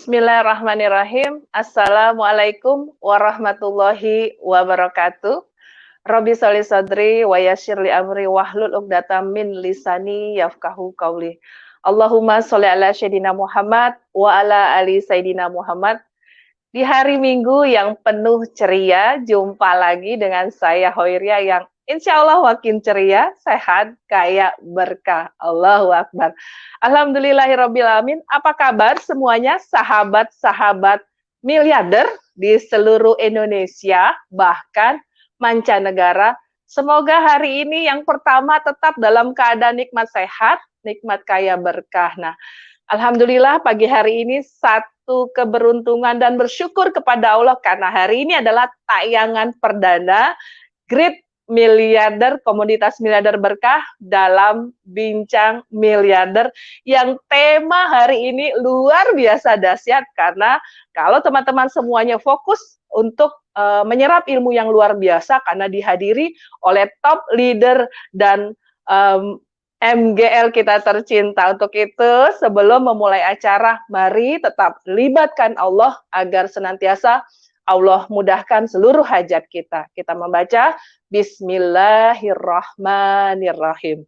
Bismillahirrahmanirrahim. Assalamualaikum warahmatullahi wabarakatuh. Rabbi sholli sadri wa yassir li amri wahlul 'uqdatam min lisani yafqahu qauli. Allahumma sholli ala sayyidina Muhammad wa ala ali sayyidina Muhammad. Di hari Minggu yang penuh ceria, jumpa lagi dengan saya Hoiria yang insya Allah makin ceria, sehat, kaya, berkah. Allahu Akbar. Alhamdulillahirrabbilalamin. Apa kabar semuanya sahabat-sahabat miliarder di seluruh Indonesia, bahkan mancanegara. Semoga hari ini yang pertama tetap dalam keadaan nikmat sehat, nikmat kaya berkah. Nah, alhamdulillah pagi hari ini satu keberuntungan dan bersyukur kepada Allah karena hari ini adalah tayangan perdana Great Miliarder, Komunitas Miliarder Berkah dalam Bincang Miliarder yang tema hari ini luar biasa dahsyat karena kalau teman-teman semuanya fokus untuk menyerap ilmu yang luar biasa karena dihadiri oleh top leader dan MGL kita tercinta. Untuk itu, sebelum memulai acara, mari tetap libatkan Allah agar senantiasa Allah mudahkan seluruh hajat kita. Kita membaca Bismillahirrahmanirrahim.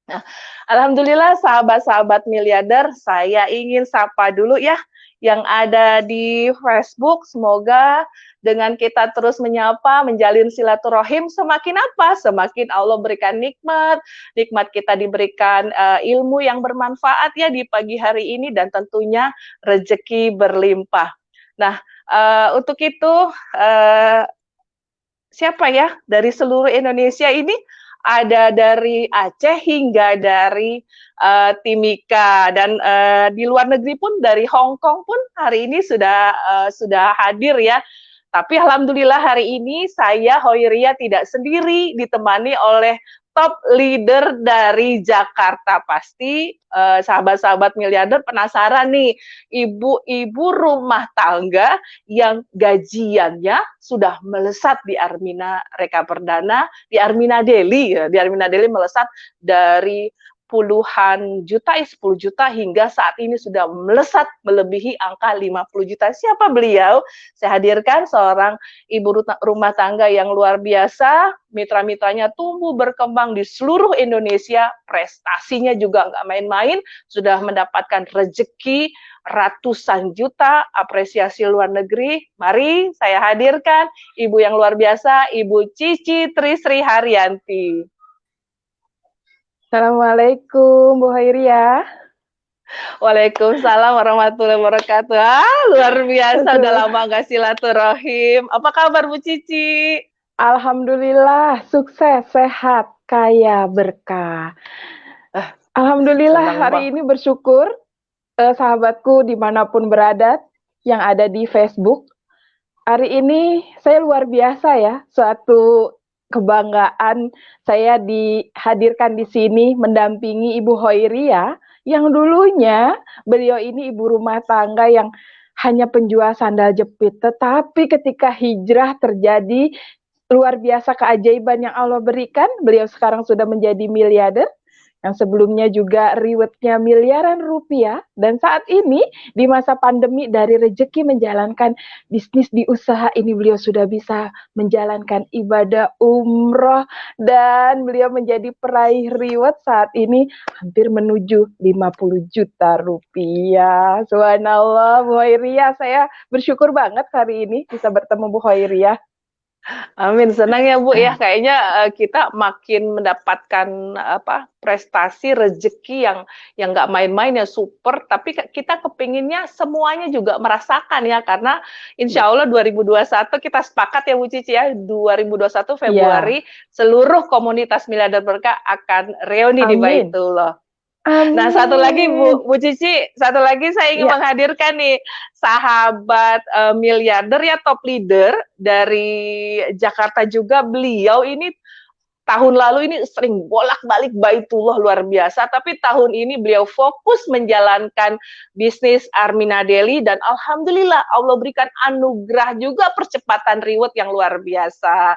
Nah, alhamdulillah sahabat-sahabat miliarder, saya ingin sapa dulu ya yang ada di Facebook. Semoga dengan kita terus menyapa, menjalin silaturahim, semakin apa? Semakin Allah berikan nikmat, nikmat kita diberikan ilmu yang bermanfaat ya di pagi hari ini dan tentunya rezeki berlimpah. Nah, untuk itu siapa ya dari seluruh Indonesia ini? Ada dari Aceh hingga dari Timika dan di luar negeri pun dari Hong Kong pun hari ini sudah hadir ya. Tapi alhamdulillah hari ini saya Hoiria tidak sendiri, ditemani oleh top leader dari Jakarta. Pasti sahabat-sahabat miliarder penasaran nih, ibu-ibu rumah tangga yang gajiannya sudah melesat di Armina Reka Perdana, di Armina Daily, ya, di Armina Daily melesat dari puluhan juta, 10 juta hingga saat ini sudah melesat melebihi angka 50 juta. Siapa beliau? Saya hadirkan seorang ibu rumah tangga yang luar biasa, mitra-mitranya tumbuh berkembang di seluruh Indonesia, prestasinya juga nggak main-main, sudah mendapatkan rezeki ratusan juta, apresiasi luar negeri. Mari saya hadirkan ibu yang luar biasa, Ibu Cici Trisri Haryanti. Assalamualaikum Bu Hoiria. Waalaikumsalam warahmatullahi wabarakatuh. Luar biasa, udah lama gak silaturahim. Apa kabar Bu Cici? Alhamdulillah, sukses, sehat, kaya, berkah. Alhamdulillah hari ini bersyukur sahabatku dimanapun berada yang ada di Facebook. Hari ini saya luar biasa ya, suatu kebanggaan saya dihadirkan di sini mendampingi Ibu Hoiria yang dulunya beliau ini ibu rumah tangga yang hanya penjual sandal jepit, tetapi ketika hijrah terjadi luar biasa keajaiban yang Allah berikan, beliau sekarang sudah menjadi miliarder yang sebelumnya juga rewardnya miliaran rupiah, dan saat ini di masa pandemi dari rezeki menjalankan bisnis di usaha ini beliau sudah bisa menjalankan ibadah umroh dan beliau menjadi peraih reward saat ini hampir menuju 50 juta rupiah. Subhanallah, Bu Hoiria, saya bersyukur banget hari ini bisa bertemu Bu Hoiria. Amin, senang ya Bu ya. Kayaknya kita makin mendapatkan prestasi rezeki yang nggak main-main ya, super. Tapi kita kepinginnya semuanya juga merasakan ya, karena insya Allah 2021 kita sepakat ya Bu Cici ya, 2021 Februari seluruh komunitas miliarder berkah akan reuni di Baitullah. Amin. Nah, satu lagi Bu Cici, satu lagi saya ingin menghadirkan nih sahabat miliarder ya, top leader dari Jakarta juga. Beliau ini tahun lalu ini sering bolak-balik Baitullah luar biasa, tapi tahun ini beliau fokus menjalankan bisnis Armina Daily dan alhamdulillah Allah berikan anugerah juga percepatan reward yang luar biasa.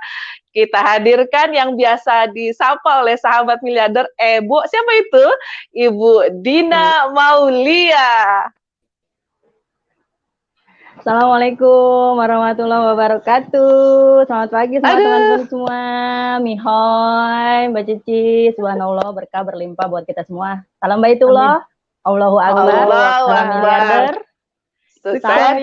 Kita hadirkan yang biasa disapa oleh sahabat miliarder, siapa itu? Ibu Dina Maulia. Assalamualaikum warahmatullahi wabarakatuh. Selamat pagi sama teman-teman semua. Mihoy, Mbak Cici, subhanallah berkah berlimpah buat kita semua. Salam baitullah. Allahu akbar. Salam miliarder. Sukses, sehat,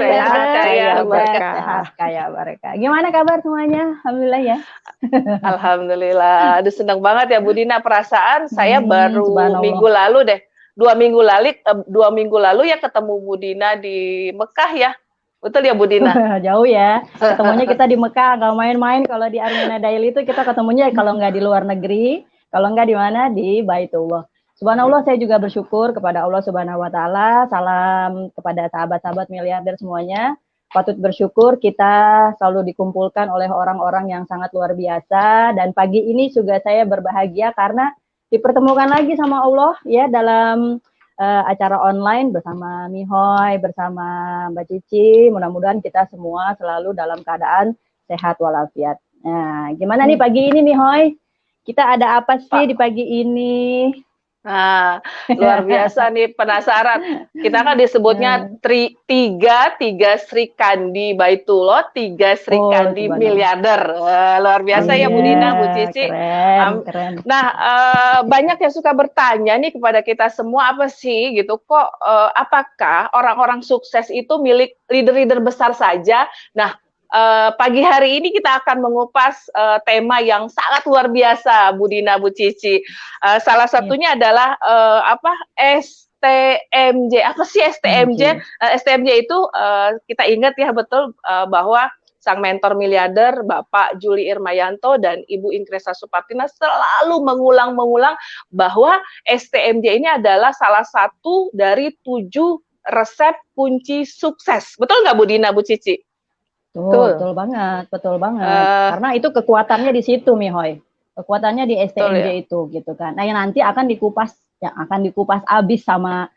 kaya, berkah. Sehat, kaya, berkah. Gimana kabar semuanya? Alhamdulillah ya. Alhamdulillah. Aduh, senang banget ya Bu Dina. Perasaan saya baru minggu lalu deh. 2 minggu lalu ya ketemu Bu Dina di Mekah ya. Betul ya Bu Dina? Jauh ya. Ketemunya kita di Mekah, nggak main-main. Kalau di Armina Daily itu kita ketemunya kalau nggak di luar negeri, kalau nggak di mana, di Baitullah. Subhanallah, saya juga bersyukur kepada Allah Subhanahu wa Ta'ala. Salam kepada sahabat-sahabat miliarder semuanya. Patut bersyukur kita selalu dikumpulkan oleh orang-orang yang sangat luar biasa. Dan pagi ini juga saya berbahagia karena dipertemukan lagi sama Allah ya dalam acara online bersama Mihoy, bersama Mbak Cici. Mudah-mudahan kita semua selalu dalam keadaan sehat walafiat. Nah, gimana nih pagi ini Mihoy? Kita ada apa sih di pagi ini? Nah, luar biasa nih, penasaran. Kita kan disebutnya tiga Sri Kandi Baitullah, 3 Sri Kandi miliarder. Luar biasa ya Bu Dina, Bu Cici. Keren. Nah, banyak yang suka bertanya nih kepada kita semua, apa sih gitu, kok apakah orang-orang sukses itu milik leader-leader besar saja? Nah, pagi hari ini kita akan mengupas tema yang sangat luar biasa, Bu Dina, Bu Cici. Salah satunya adalah STMJ. Apa sih STMJ? STMJ itu kita ingat ya betul bahwa sang mentor miliarder Bapak Juli Irmayanto dan Ibu Ingresa Supartina selalu mengulang-mengulang bahwa STMJ ini adalah salah satu dari 7 resep kunci sukses. Betul nggak Bu Dina, Bu Cici? Betul banget. Karena itu kekuatannya di situ, Mihoy. Kekuatannya di STMJ ya? Itu, gitu kan. Nah, yang nanti akan dikupas abis sama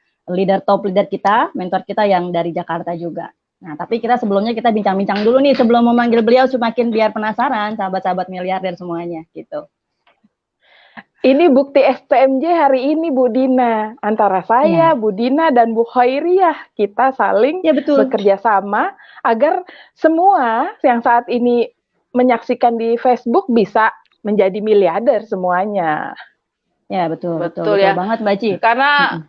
top leader kita, mentor kita yang dari Jakarta juga. Nah, tapi sebelumnya kita bincang-bincang dulu nih sebelum memanggil beliau, semakin biar penasaran sahabat-sahabat miliarder semuanya, gitu. Ini bukti STMJ hari ini Bu Dina, antara saya, Bu Dina dan Bu Khairiyah, kita saling bekerja sama agar semua yang saat ini menyaksikan di Facebook bisa menjadi miliarder semuanya. Ya betul banget Mbak Ci. Karena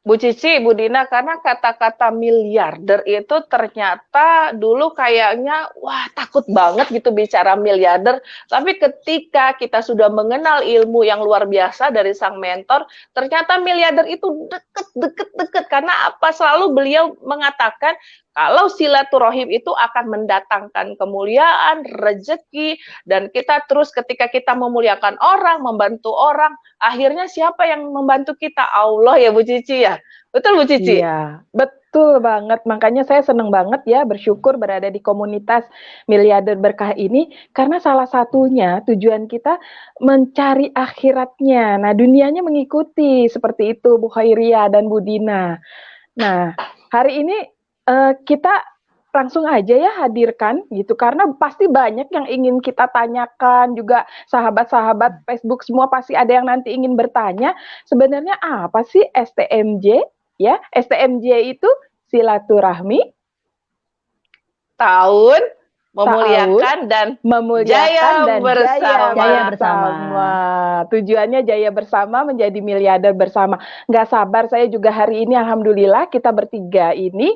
Bu Cici, Bu Dina, karena kata-kata miliarder itu ternyata dulu kayaknya wah takut banget gitu bicara miliarder. Tapi ketika kita sudah mengenal ilmu yang luar biasa dari sang mentor, ternyata miliarder itu deket. Karena apa? Selalu beliau mengatakan kalau silaturahim itu akan mendatangkan kemuliaan, rezeki, dan kita terus ketika kita memuliakan orang, membantu orang, akhirnya siapa yang membantu kita? Allah ya Bu Cici ya. Betul Bu Cici? Iya, betul banget. Makanya saya senang banget ya bersyukur berada di komunitas miliarder berkah ini karena salah satunya tujuan kita mencari akhiratnya. Nah, dunianya mengikuti seperti itu Bu Khairiyah dan Bu Dina. Nah, hari ini kita langsung aja ya hadirkan gitu karena pasti banyak yang ingin kita tanyakan juga sahabat-sahabat Facebook semua pasti ada yang nanti ingin bertanya sebenarnya apa sih STMJ ya? STMJ itu silaturahmi, memuliakan dan jaya bersama. Tujuannya jaya bersama menjadi miliarder bersama. Nggak sabar saya juga hari ini alhamdulillah kita bertiga ini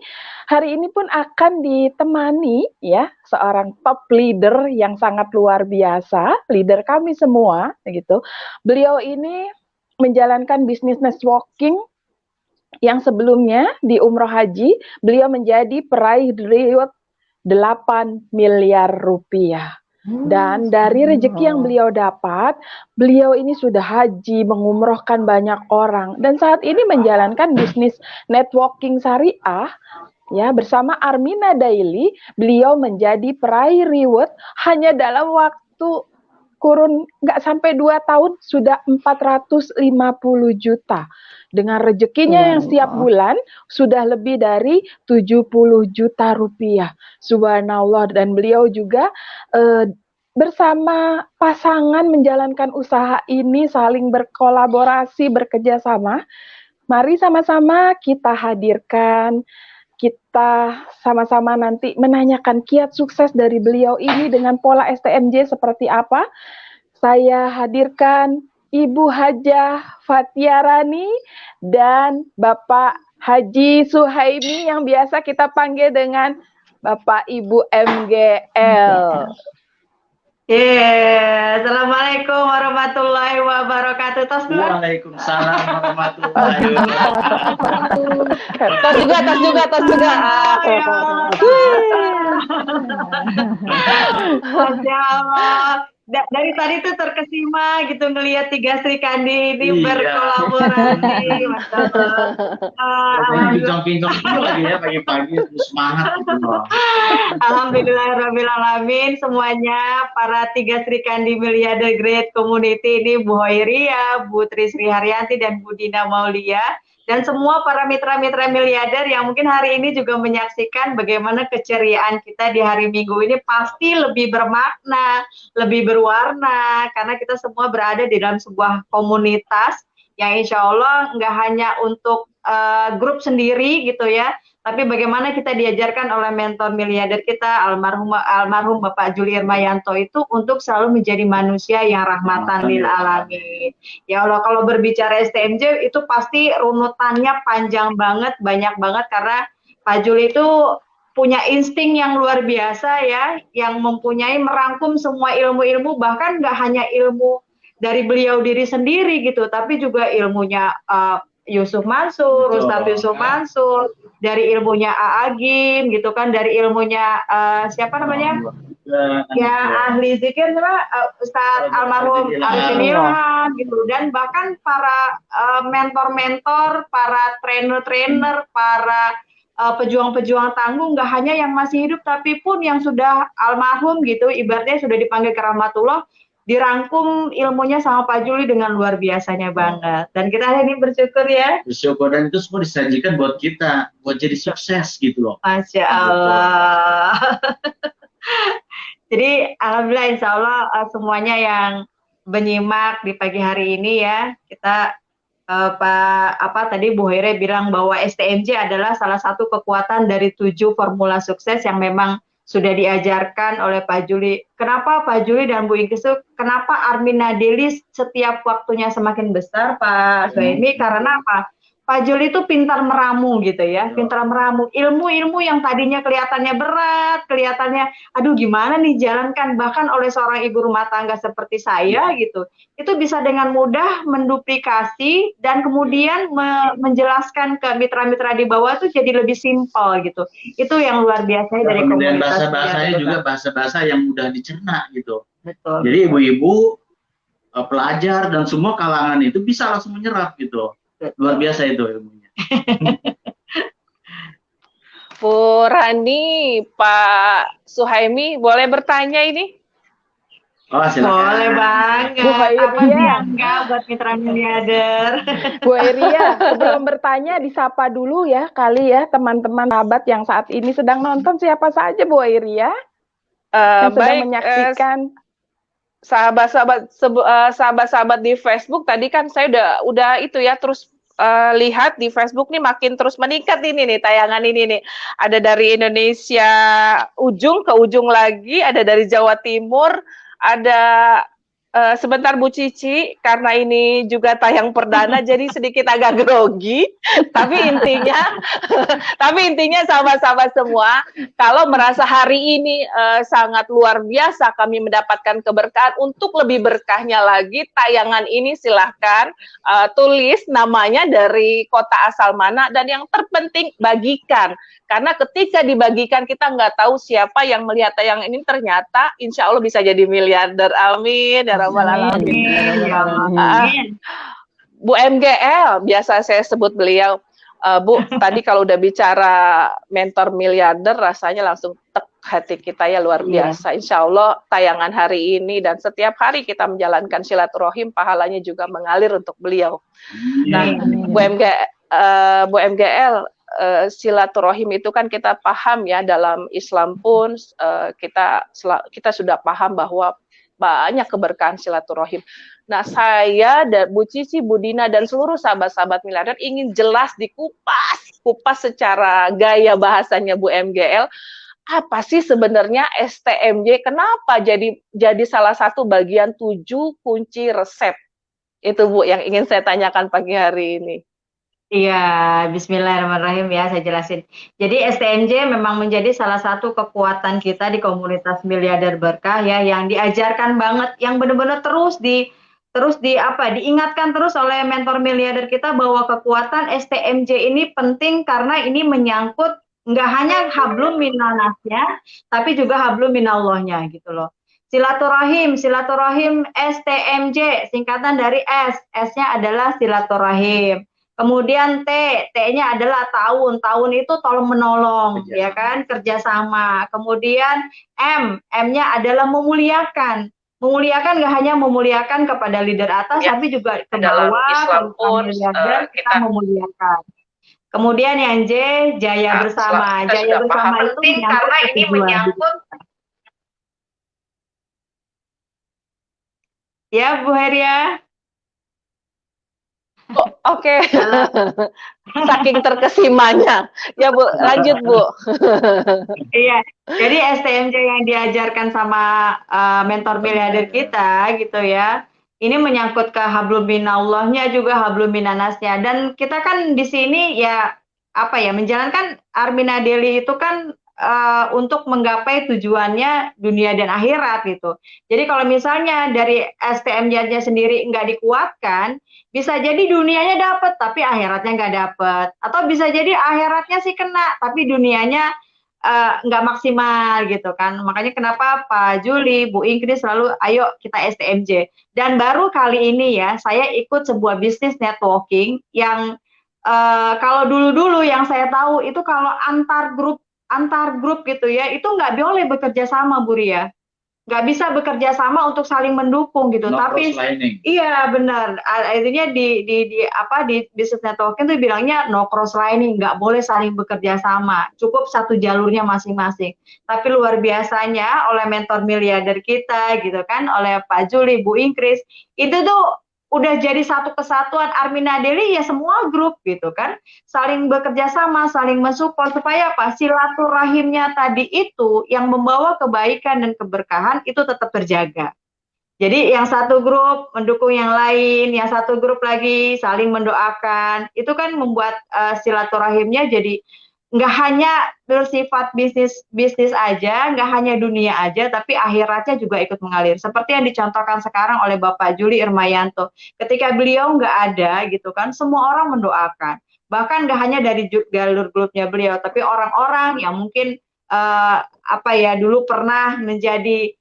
hari ini pun akan ditemani ya seorang top leader yang sangat luar biasa, leader kami semua gitu. Beliau ini menjalankan bisnis networking yang sebelumnya di Umroh Haji beliau menjadi peraih reward 8 miliar rupiah. Dan dari rezeki yang beliau dapat, beliau ini sudah haji, mengumrohkan banyak orang. Dan saat ini menjalankan bisnis networking syariah, ya bersama Armina Daily, beliau menjadi peraih reward hanya dalam waktu kurun nggak sampai 2 tahun, sudah 450 juta. Dengan rezekinya yang setiap bulan sudah lebih dari 70 juta rupiah. Subhanallah. Dan beliau juga bersama pasangan menjalankan usaha ini saling berkolaborasi, bekerja sama. Mari sama-sama kita hadirkan kita sama-sama nanti menanyakan kiat sukses dari beliau ini dengan pola STMJ seperti apa. Saya hadirkan Ibu Hajah Fatiarani dan Bapak Haji Suhaimi yang biasa kita panggil dengan Bapak Ibu MGL. Assalamualaikum warahmatullahi wabarakatuh. Tos dulu. Waalaikumsalam warahmatullahi wabarakatuh. tos juga. Masya Allah. Dari tadi tuh terkesima gitu ngelihat 3 Sri Kandi ini berkolaborasi. Masya Allah. Pincong-pincong itu lagi ya pagi-pagi semangat gitu. Alhamdulillahirrahmanirrahim semuanya para 3 Sri Kandi Miliarder Great Community ini Bu Hoiria, Bu Tri Sri Haryanti dan Bu Dina Maulia dan semua para mitra-mitra miliarder yang mungkin hari ini juga menyaksikan bagaimana keceriaan kita di hari Minggu ini pasti lebih bermakna, lebih berwarna karena kita semua berada di dalam sebuah komunitas yang insya Allah nggak hanya untuk grup sendiri gitu ya, tapi bagaimana kita diajarkan oleh mentor miliarder kita almarhum Bapak Juli Irmayanto itu untuk selalu menjadi manusia yang rahmatan lil alamin. Ya Allah, kalau berbicara STMJ itu pasti runutannya panjang banget, banyak banget karena Pak Juli itu punya insting yang luar biasa ya, yang mempunyai merangkum semua ilmu-ilmu, bahkan nggak hanya ilmu dari beliau diri sendiri gitu, tapi juga ilmunya Yusuf Mansur, Ustadz Yusuf Mansur, dari ilmunya Agim gitu kan, dari ilmunya siapa namanya? Ya ahli zikir Ustadz almarhum Arifin Ilham gitu, dan bahkan para mentor-mentor, para trainer-trainer, para pejuang-pejuang tangguh, nggak hanya yang masih hidup tapi pun yang sudah almarhum gitu, ibaratnya sudah dipanggil ke rahmatullah, dirangkum ilmunya sama Pak Juli dengan luar biasanya banget. Dan kita hari ini bersyukur ya. Bersyukur, dan itu semua disajikan buat kita, buat jadi sukses gitu loh. Masya Allah. Jadi alhamdulillah insya Allah semuanya yang menyimak di pagi hari ini ya, kita tadi Bu Hoire bilang bahwa STMJ adalah salah satu kekuatan dari 7 formula sukses yang memang sudah diajarkan oleh Pak Juli. Kenapa Pak Juli dan Bu Ingkisu, kenapa Armin Nadelis setiap waktunya semakin besar, Pak Suhaimi? Karena apa? Pak Juli itu pintar meramu gitu ya, pintar meramu ilmu-ilmu yang tadinya kelihatannya berat, kelihatannya aduh gimana nih jalankan, bahkan oleh seorang ibu rumah tangga seperti saya gitu, itu bisa dengan mudah menduplikasi dan kemudian menjelaskan ke mitra-mitra di bawah itu jadi lebih simpel gitu. Itu yang luar biasa dari komunitas. Bahasa-bahasanya juga bahasa-bahasa yang mudah dicerna gitu. Betul. Jadi ibu-ibu, pelajar dan semua kalangan itu bisa langsung menyerap gitu. Luar biasa itu ilmunya. Bu Rani, Pak Suhaimi, boleh bertanya ini? Oh, silakan. Boleh banget. Bu Hoiria. Apa sih yang enggak buat mitra miliarder? Bu Hoiria, sebelum bertanya disapa dulu ya kali ya teman-teman sahabat yang saat ini sedang nonton, siapa saja Bu Hoiria yang sedang menyaksikan. Sahabat-sahabat di Facebook tadi kan saya udah itu ya, terus lihat di Facebook nih makin terus meningkat ini nih tayangan ini nih. Ada dari Indonesia ujung ke ujung lagi, ada dari Jawa Timur, ada sebentar Bu Cici, karena ini juga tayang perdana jadi sedikit agak grogi, tapi intinya sahabat-sahabat semua, kalau merasa hari ini sangat luar biasa kami mendapatkan keberkahan, untuk lebih berkahnya lagi tayangan ini silahkan tulis namanya, dari kota asal mana, dan yang terpenting bagikan, karena ketika dibagikan kita nggak tahu siapa yang melihat tayangan ini, ternyata insya Allah bisa jadi miliarder. Amin ya rabbal alamin. Bu MGL, biasa saya sebut beliau. Bu, tadi kalau udah bicara mentor miliarder, rasanya langsung tek hati kita ya, luar biasa. Insya Allah tayangan hari ini dan setiap hari kita menjalankan silaturahim, pahalanya juga mengalir untuk beliau. Nah, Bu MGL, silaturahim itu kan kita paham ya, dalam Islam pun kita sudah paham bahwa banyak keberkahan silaturahim. Nah, saya dan Bu Cici, Bu Dina dan seluruh sahabat-sahabat miliarder ingin jelas dikupas dikupas secara gaya bahasanya Bu MGL, apa sih sebenarnya STMJ? Kenapa jadi salah satu bagian 7 kunci resep? Itu Bu yang ingin saya tanyakan pagi hari ini. Iya, bismillahirrahmanirrahim ya, saya jelasin. Jadi STMJ memang menjadi salah satu kekuatan kita di komunitas Miliarder Berkah ya, yang diajarkan banget, yang benar-benar diingatkan terus oleh mentor miliarder kita bahwa kekuatan STMJ ini penting karena ini menyangkut nggak hanya hablum minannasnya, tapi juga hablum minallahnya gitu loh. Silaturahim STMJ, singkatan dari S, S-nya adalah silaturahim. Kemudian T-nya adalah tahun. Tahun itu tolong menolong, ya kan, kerjasama. Kemudian M-nya adalah memuliakan. Memuliakan nggak hanya memuliakan kepada leader atas, Ya, tapi juga ke dalam bawah, Islam ke pun miliarder kita kita memuliakan. Kemudian yang J, jaya bersama. kita Jaya sudah paham bersama itu penting karena ini tujuan. menyangkut. Ya, Bu Heria. Oh, oke. Saking terkesimanya. Ya Bu, lanjut Bu. Iya, jadi STMJ yang diajarkan sama mentor miliarder kita gitu ya. Ini menyangkut ke hablum minallahnya juga hablum minannasnya. Dan kita kan di sini ya apa ya, menjalankan Armina Daily itu kan untuk menggapai tujuannya dunia dan akhirat gitu. Jadi kalau misalnya dari STMJ-nya sendiri nggak dikuatkan, bisa jadi dunianya dapat tapi akhiratnya nggak dapat. Atau bisa jadi akhiratnya sih kena tapi dunianya nggak maksimal gitu kan. Makanya kenapa Pak Juli, Bu Ingrid selalu ayo kita STMJ. Dan baru kali ini ya saya ikut sebuah bisnis networking yang kalau dulu-dulu yang saya tahu itu kalau antar grup gitu ya itu nggak boleh bekerja sama Bu Ria. Nggak bisa bekerja sama untuk saling mendukung gitu. Tapi iya benar. Artinya di business networking tuh bilangnya no cross lining, nggak boleh saling bekerja sama. Cukup satu jalurnya masing-masing. Tapi luar biasanya oleh mentor miliarder kita gitu kan, oleh Pak Juli, Bu Ingkris, itu tuh udah jadi satu kesatuan Armina Daily ya semua grup gitu kan, saling bekerja sama, saling mensupport supaya apa silaturahimnya tadi itu yang membawa kebaikan dan keberkahan itu tetap terjaga. Jadi yang satu grup mendukung yang lain, yang satu grup lagi saling mendoakan, itu kan membuat silaturahimnya jadi nggak hanya bersifat bisnis aja, nggak hanya dunia aja, tapi akhiratnya juga ikut mengalir. Seperti yang dicontohkan sekarang oleh Bapak Juli Irmayanto. Ketika beliau nggak ada gitu kan, semua orang mendoakan. Bahkan nggak hanya dari jalur grupnya beliau, tapi orang-orang yang mungkin dulu pernah menjadi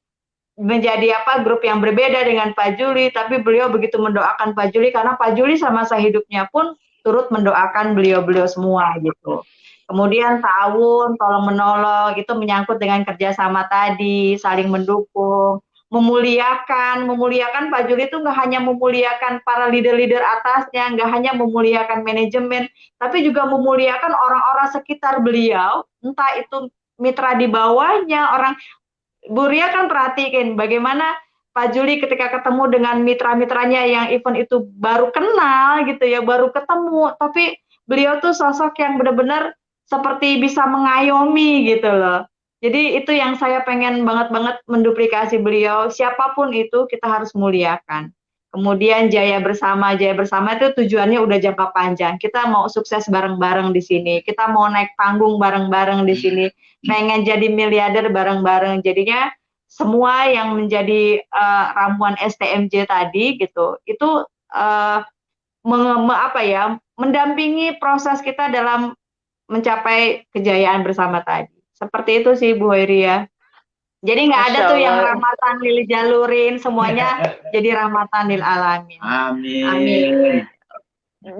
grup yang berbeda dengan Pak Juli, tapi beliau begitu mendoakan Pak Juli karena Pak Juli semasa hidupnya pun turut mendoakan beliau-beliau semua gitu. Kemudian tahun tolong menolong itu menyangkut dengan kerjasama tadi, saling mendukung, memuliakan Pak Juli itu nggak hanya memuliakan para leader-leader atasnya, nggak hanya memuliakan manajemen, tapi juga memuliakan orang-orang sekitar beliau, entah itu mitra di bawahnya, orang. Bu Ria kan perhatiin bagaimana Pak Juli ketika ketemu dengan mitra-mitranya yang event itu baru kenal gitu ya, baru ketemu, tapi beliau tuh sosok yang benar-benar seperti bisa mengayomi gitu loh. Jadi itu yang saya pengen banget menduplikasi beliau. Siapapun itu kita harus muliakan. Kemudian jaya bersama itu tujuannya udah jangka panjang. Kita mau sukses bareng-bareng di sini. Kita mau naik panggung bareng-bareng di sini. Pengen jadi miliarder bareng-bareng. Jadinya semua yang menjadi ramuan STMJ tadi gitu, itu mendampingi proses kita dalam mencapai kejayaan bersama tadi. Seperti itu sih Bu Hoiria. Jadi nggak ada tuh yang rahmatan lil jalurin, semuanya jadi rahmatan lil alamin. Amin.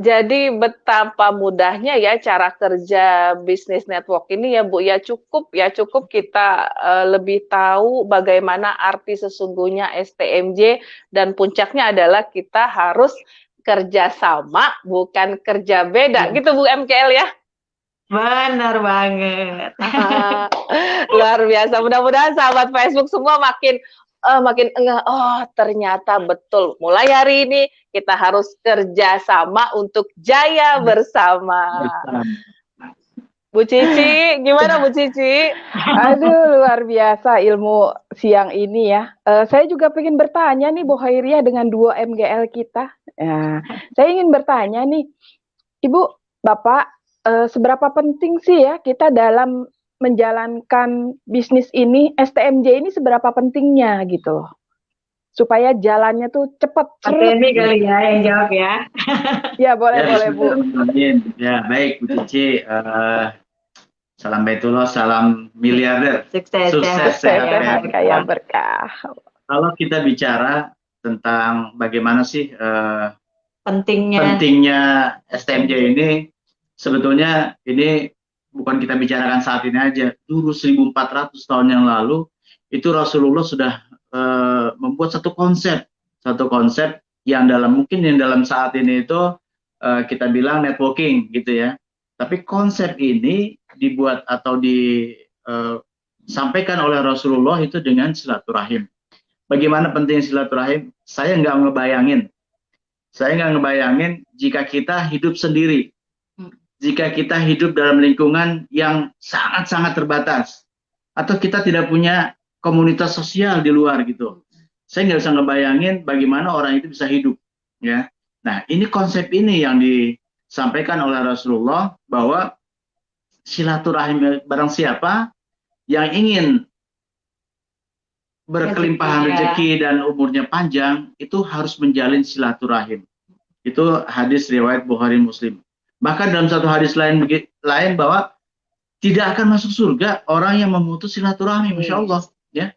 Jadi betapa mudahnya ya cara kerja bisnis network ini ya Bu, ya cukup kita lebih tahu bagaimana arti sesungguhnya STMJ dan puncaknya adalah kita harus kerja sama bukan kerja beda gitu Bu MKL ya. Benar banget. Luar biasa. Mudah-mudahan sahabat Facebook semua makin enggak, oh ternyata betul. Mulai hari ini kita harus kerja sama untuk jaya bersama. Bu Cici, gimana Bu Cici? Aduh, luar biasa ilmu siang ini ya. Saya juga ingin bertanya nih, Bu Hoiria, dengan duo MGL kita. Ya, saya ingin bertanya nih, Ibu, Bapak, seberapa penting sih ya kita dalam menjalankan bisnis ini, STMJ ini seberapa pentingnya gitu loh, supaya jalannya tuh cepat. Mas Emi kali ya yang jawab ya. Ya, boleh Bu. Ya, baik Bu Cici. Salam Baitullah, salam miliarder. Sukses, sehat, kaya berkah. Kalau kita bicara tentang bagaimana sih pentingnya STMJ ini, sebetulnya ini bukan kita bicarakan saat ini aja. Dulu 1400 tahun yang lalu itu Rasulullah sudah membuat satu konsep yang dalam saat ini itu kita bilang networking gitu ya. Tapi konsep ini dibuat atau disampaikan oleh Rasulullah itu dengan silaturahim. Bagaimana pentingnya silaturahim? Saya nggak ngebayangin jika kita hidup sendiri, jika kita hidup dalam lingkungan yang sangat-sangat terbatas, atau kita tidak punya komunitas sosial di luar gitu. Saya nggak bisa ngebayangin bagaimana orang itu bisa hidup, ya. Nah, ini konsep ini yang disampaikan oleh Rasulullah bahwa silaturahim, barang siapa yang ingin berkelimpahan rezeki dan umurnya panjang, itu harus menjalin silaturahim. Itu hadis riwayat Bukhari Muslim. Bahkan dalam satu hadis lain bahwa tidak akan masuk surga orang yang memutus silaturahmi, Masya Allah. Ya,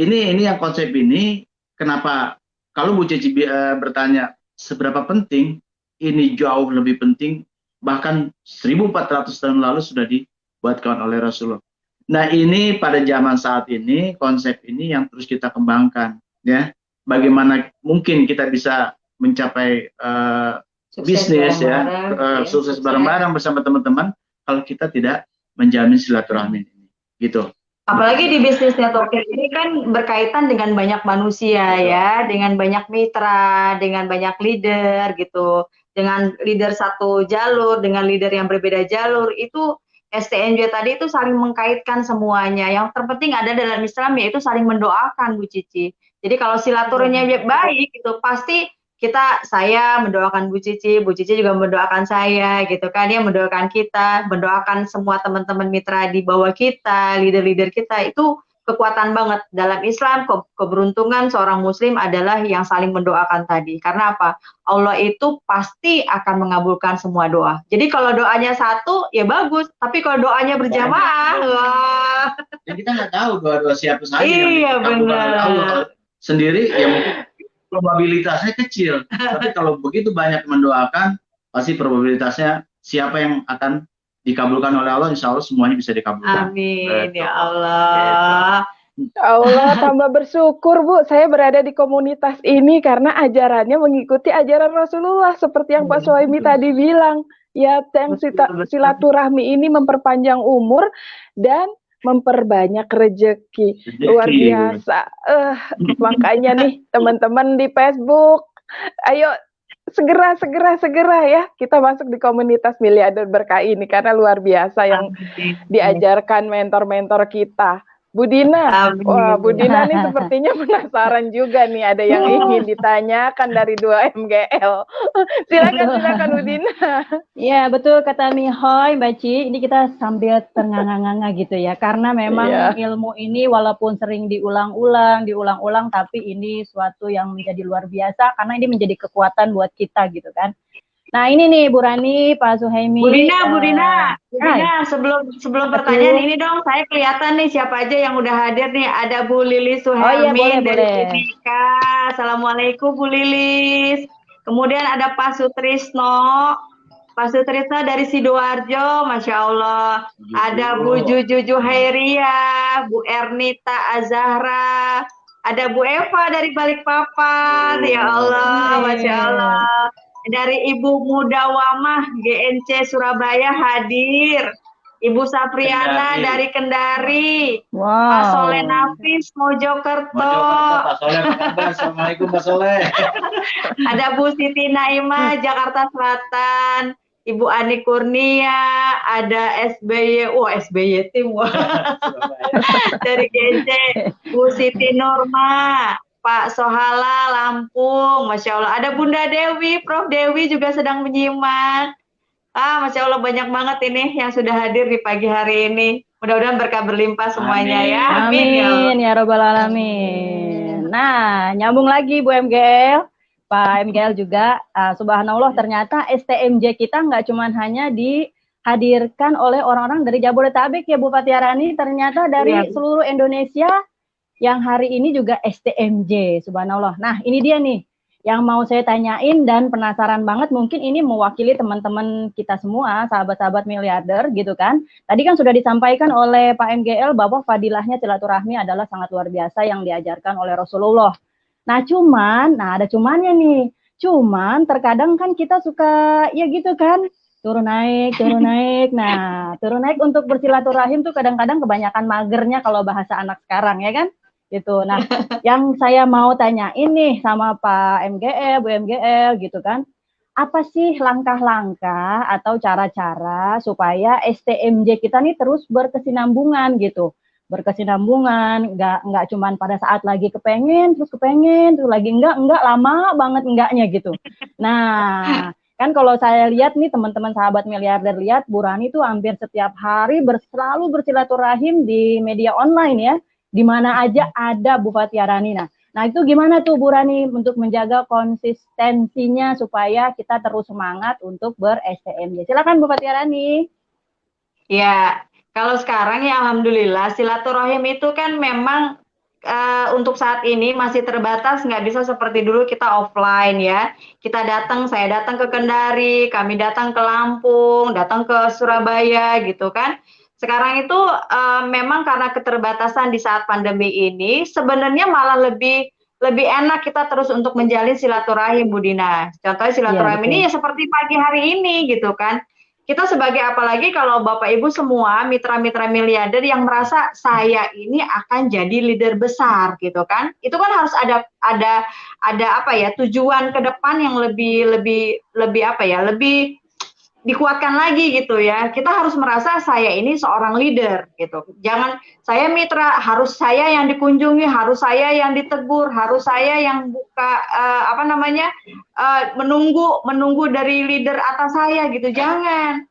ini yang konsep ini. Kenapa? Kalau Bu Cici bertanya seberapa penting, ini jauh lebih penting. Bahkan 1400 tahun lalu sudah dibuatkan oleh Rasulullah. Nah, ini pada zaman saat ini konsep ini yang terus kita kembangkan, ya. Bagaimana mungkin kita bisa mencapai bisnis ya, sukses bareng-bareng bersama teman-teman kalau kita tidak menjamin silaturahmi ini, gitu. Apalagi di bisnis networking ini kan berkaitan dengan banyak manusia ya, dengan banyak mitra, dengan banyak leader gitu, dengan leader satu jalur, dengan leader yang berbeda jalur, itu STMJ tadi itu saling mengkaitkan semuanya. Yang terpenting ada dalam Islam yaitu saling mendoakan, Bu Cici. Jadi kalau silaturahminya baik itu pasti saya mendoakan Bu Cici juga mendoakan saya gitu kan, dia mendoakan kita, mendoakan semua teman-teman mitra di bawah kita, leader-leader kita. Itu kekuatan banget dalam Islam. Keberuntungan seorang muslim adalah yang saling mendoakan tadi. Karena apa? Allah itu pasti akan mengabulkan semua doa. Jadi kalau doanya satu ya bagus, tapi kalau doanya berjamaah, wah. Dan kita nggak tahu doa-doa siapa saja. Iya, benar. Allah sendiri ya mungkin probabilitasnya kecil, tapi kalau begitu banyak mendoakan, pasti probabilitasnya siapa yang akan dikabulkan oleh Allah, insya Allah semuanya bisa dikabulkan. Amin, ya Allah. Allah, tambah bersyukur Bu, saya berada di komunitas ini karena ajarannya mengikuti ajaran Rasulullah seperti yang Pak Suhaimi tadi bilang. Ya, yang silaturahmi ini memperpanjang umur dan memperbanyak rezeki. Luar biasa. Makanya nih teman-teman di Facebook, ayo segera ya kita masuk di komunitas miliarder berkah ini karena luar biasa yang diajarkan mentor-mentor kita. Bu Dina, wah Bu Dina nih sepertinya penasaran juga nih, ada yang ingin ditanyakan dari 2MGL. Silakan Bu Dina. Ya betul kata Mihoy, Mbak Ci, ini kita sambil ternganga-nganga gitu ya, karena memang ilmu ini walaupun sering diulang-ulang, tapi ini suatu yang menjadi luar biasa karena ini menjadi kekuatan buat kita gitu kan. Nah ini nih Bu Rani, Pak Suhaimi. Bu Dina, sebelum pertanyaan ini dong, saya kelihatan nih siapa aja yang udah hadir nih. Ada Bu Lilis Suhaimi dari Timika. Assalamualaikum Bu Lilis. Kemudian ada Pak Sutrisno dari Sidoarjo, Masya Allah. Ada Bu Juju Hairia, Bu Ernita Azahra, ada Bu Eva dari Balikpapan, ya Allah, Masya Allah. Dari Ibu Mudawamah GNC Surabaya hadir. Ibu Sapriana dari Kendari. Pak Soleh Nafis Mojokerto. Pak Soleh, Assalamualaikum Pak Soleh. Ada Bu Siti Naima Jakarta Selatan. Ibu Ani Kurnia, ada SBY, wah SBY tim, wah. Dari GC, Bu Siti Norma, Pak Sohala Lampung, Masya Allah. Ada Bunda Dewi, Prof Dewi juga sedang menyimak. Masya Allah banyak banget ini yang sudah hadir di pagi hari ini. Mudah-mudahan berkah berlimpah semuanya ya. Amin ya Allah. Amin ya Rabbal Alamin. Nah, nyambung lagi Bu MGL. Pak MGL juga, subhanallah ternyata STMJ kita nggak cuma hanya dihadirkan oleh orang-orang dari Jabodetabek ya Bu Fatiarani, ternyata dari seluruh Indonesia yang hari ini juga STMJ, subhanallah. Nah, ini dia nih yang mau saya tanyain dan penasaran banget, mungkin ini mewakili teman-teman kita semua, sahabat-sahabat miliarder gitu kan. Tadi kan sudah disampaikan oleh Pak MGL bahwa fadilahnya silaturahmi adalah sangat luar biasa yang diajarkan oleh Rasulullah. Nah, ada cumannya nih. Cuman terkadang kan kita suka ya gitu kan, turun naik. Nah, turun naik untuk bersilaturahim tuh kadang-kadang kebanyakan magernya kalau bahasa anak sekarang ya kan? Gitu. Nah, yang saya mau tanyain nih sama Pak MGL, Bu MGL gitu kan. Apa sih langkah-langkah atau cara-cara supaya STMJ kita nih terus berkesinambungan gitu? Berkesinambungan, nggak cuman pada saat lagi kepengen, terus lagi enggak, lama banget enggaknya gitu. Nah, kan kalau saya lihat nih teman-teman sahabat miliarder lihat, Bu Rani tuh hampir setiap hari selalu bersilaturahim di media online ya, di mana aja ada Bu Fatiarani. Nah itu gimana tuh Bu Rani untuk menjaga konsistensinya supaya kita terus semangat untuk ber-STMJ? Silakan Bu Fatiarani. Ya, kalau sekarang ya alhamdulillah silaturahim itu kan memang untuk saat ini masih terbatas, nggak bisa seperti dulu kita offline ya. Saya datang ke Kendari, kami datang ke Lampung, datang ke Surabaya gitu kan. Sekarang itu memang karena keterbatasan di saat pandemi ini, sebenarnya malah lebih enak kita terus untuk menjalin silaturahim, Bu Dina. Contohnya silaturahim ini ya seperti pagi hari ini gitu kan. Kita sebagai apalagi kalau Bapak Ibu semua mitra-mitra miliarder yang merasa saya ini akan jadi leader besar gitu kan. Itu kan harus ada apa ya, tujuan ke depan yang lebih dikuatkan lagi gitu ya. Kita harus merasa saya ini seorang leader gitu. Jangan saya mitra, harus saya yang dikunjungi, harus saya yang ditegur, harus saya yang buka menunggu dari leader atas saya gitu. Jangan.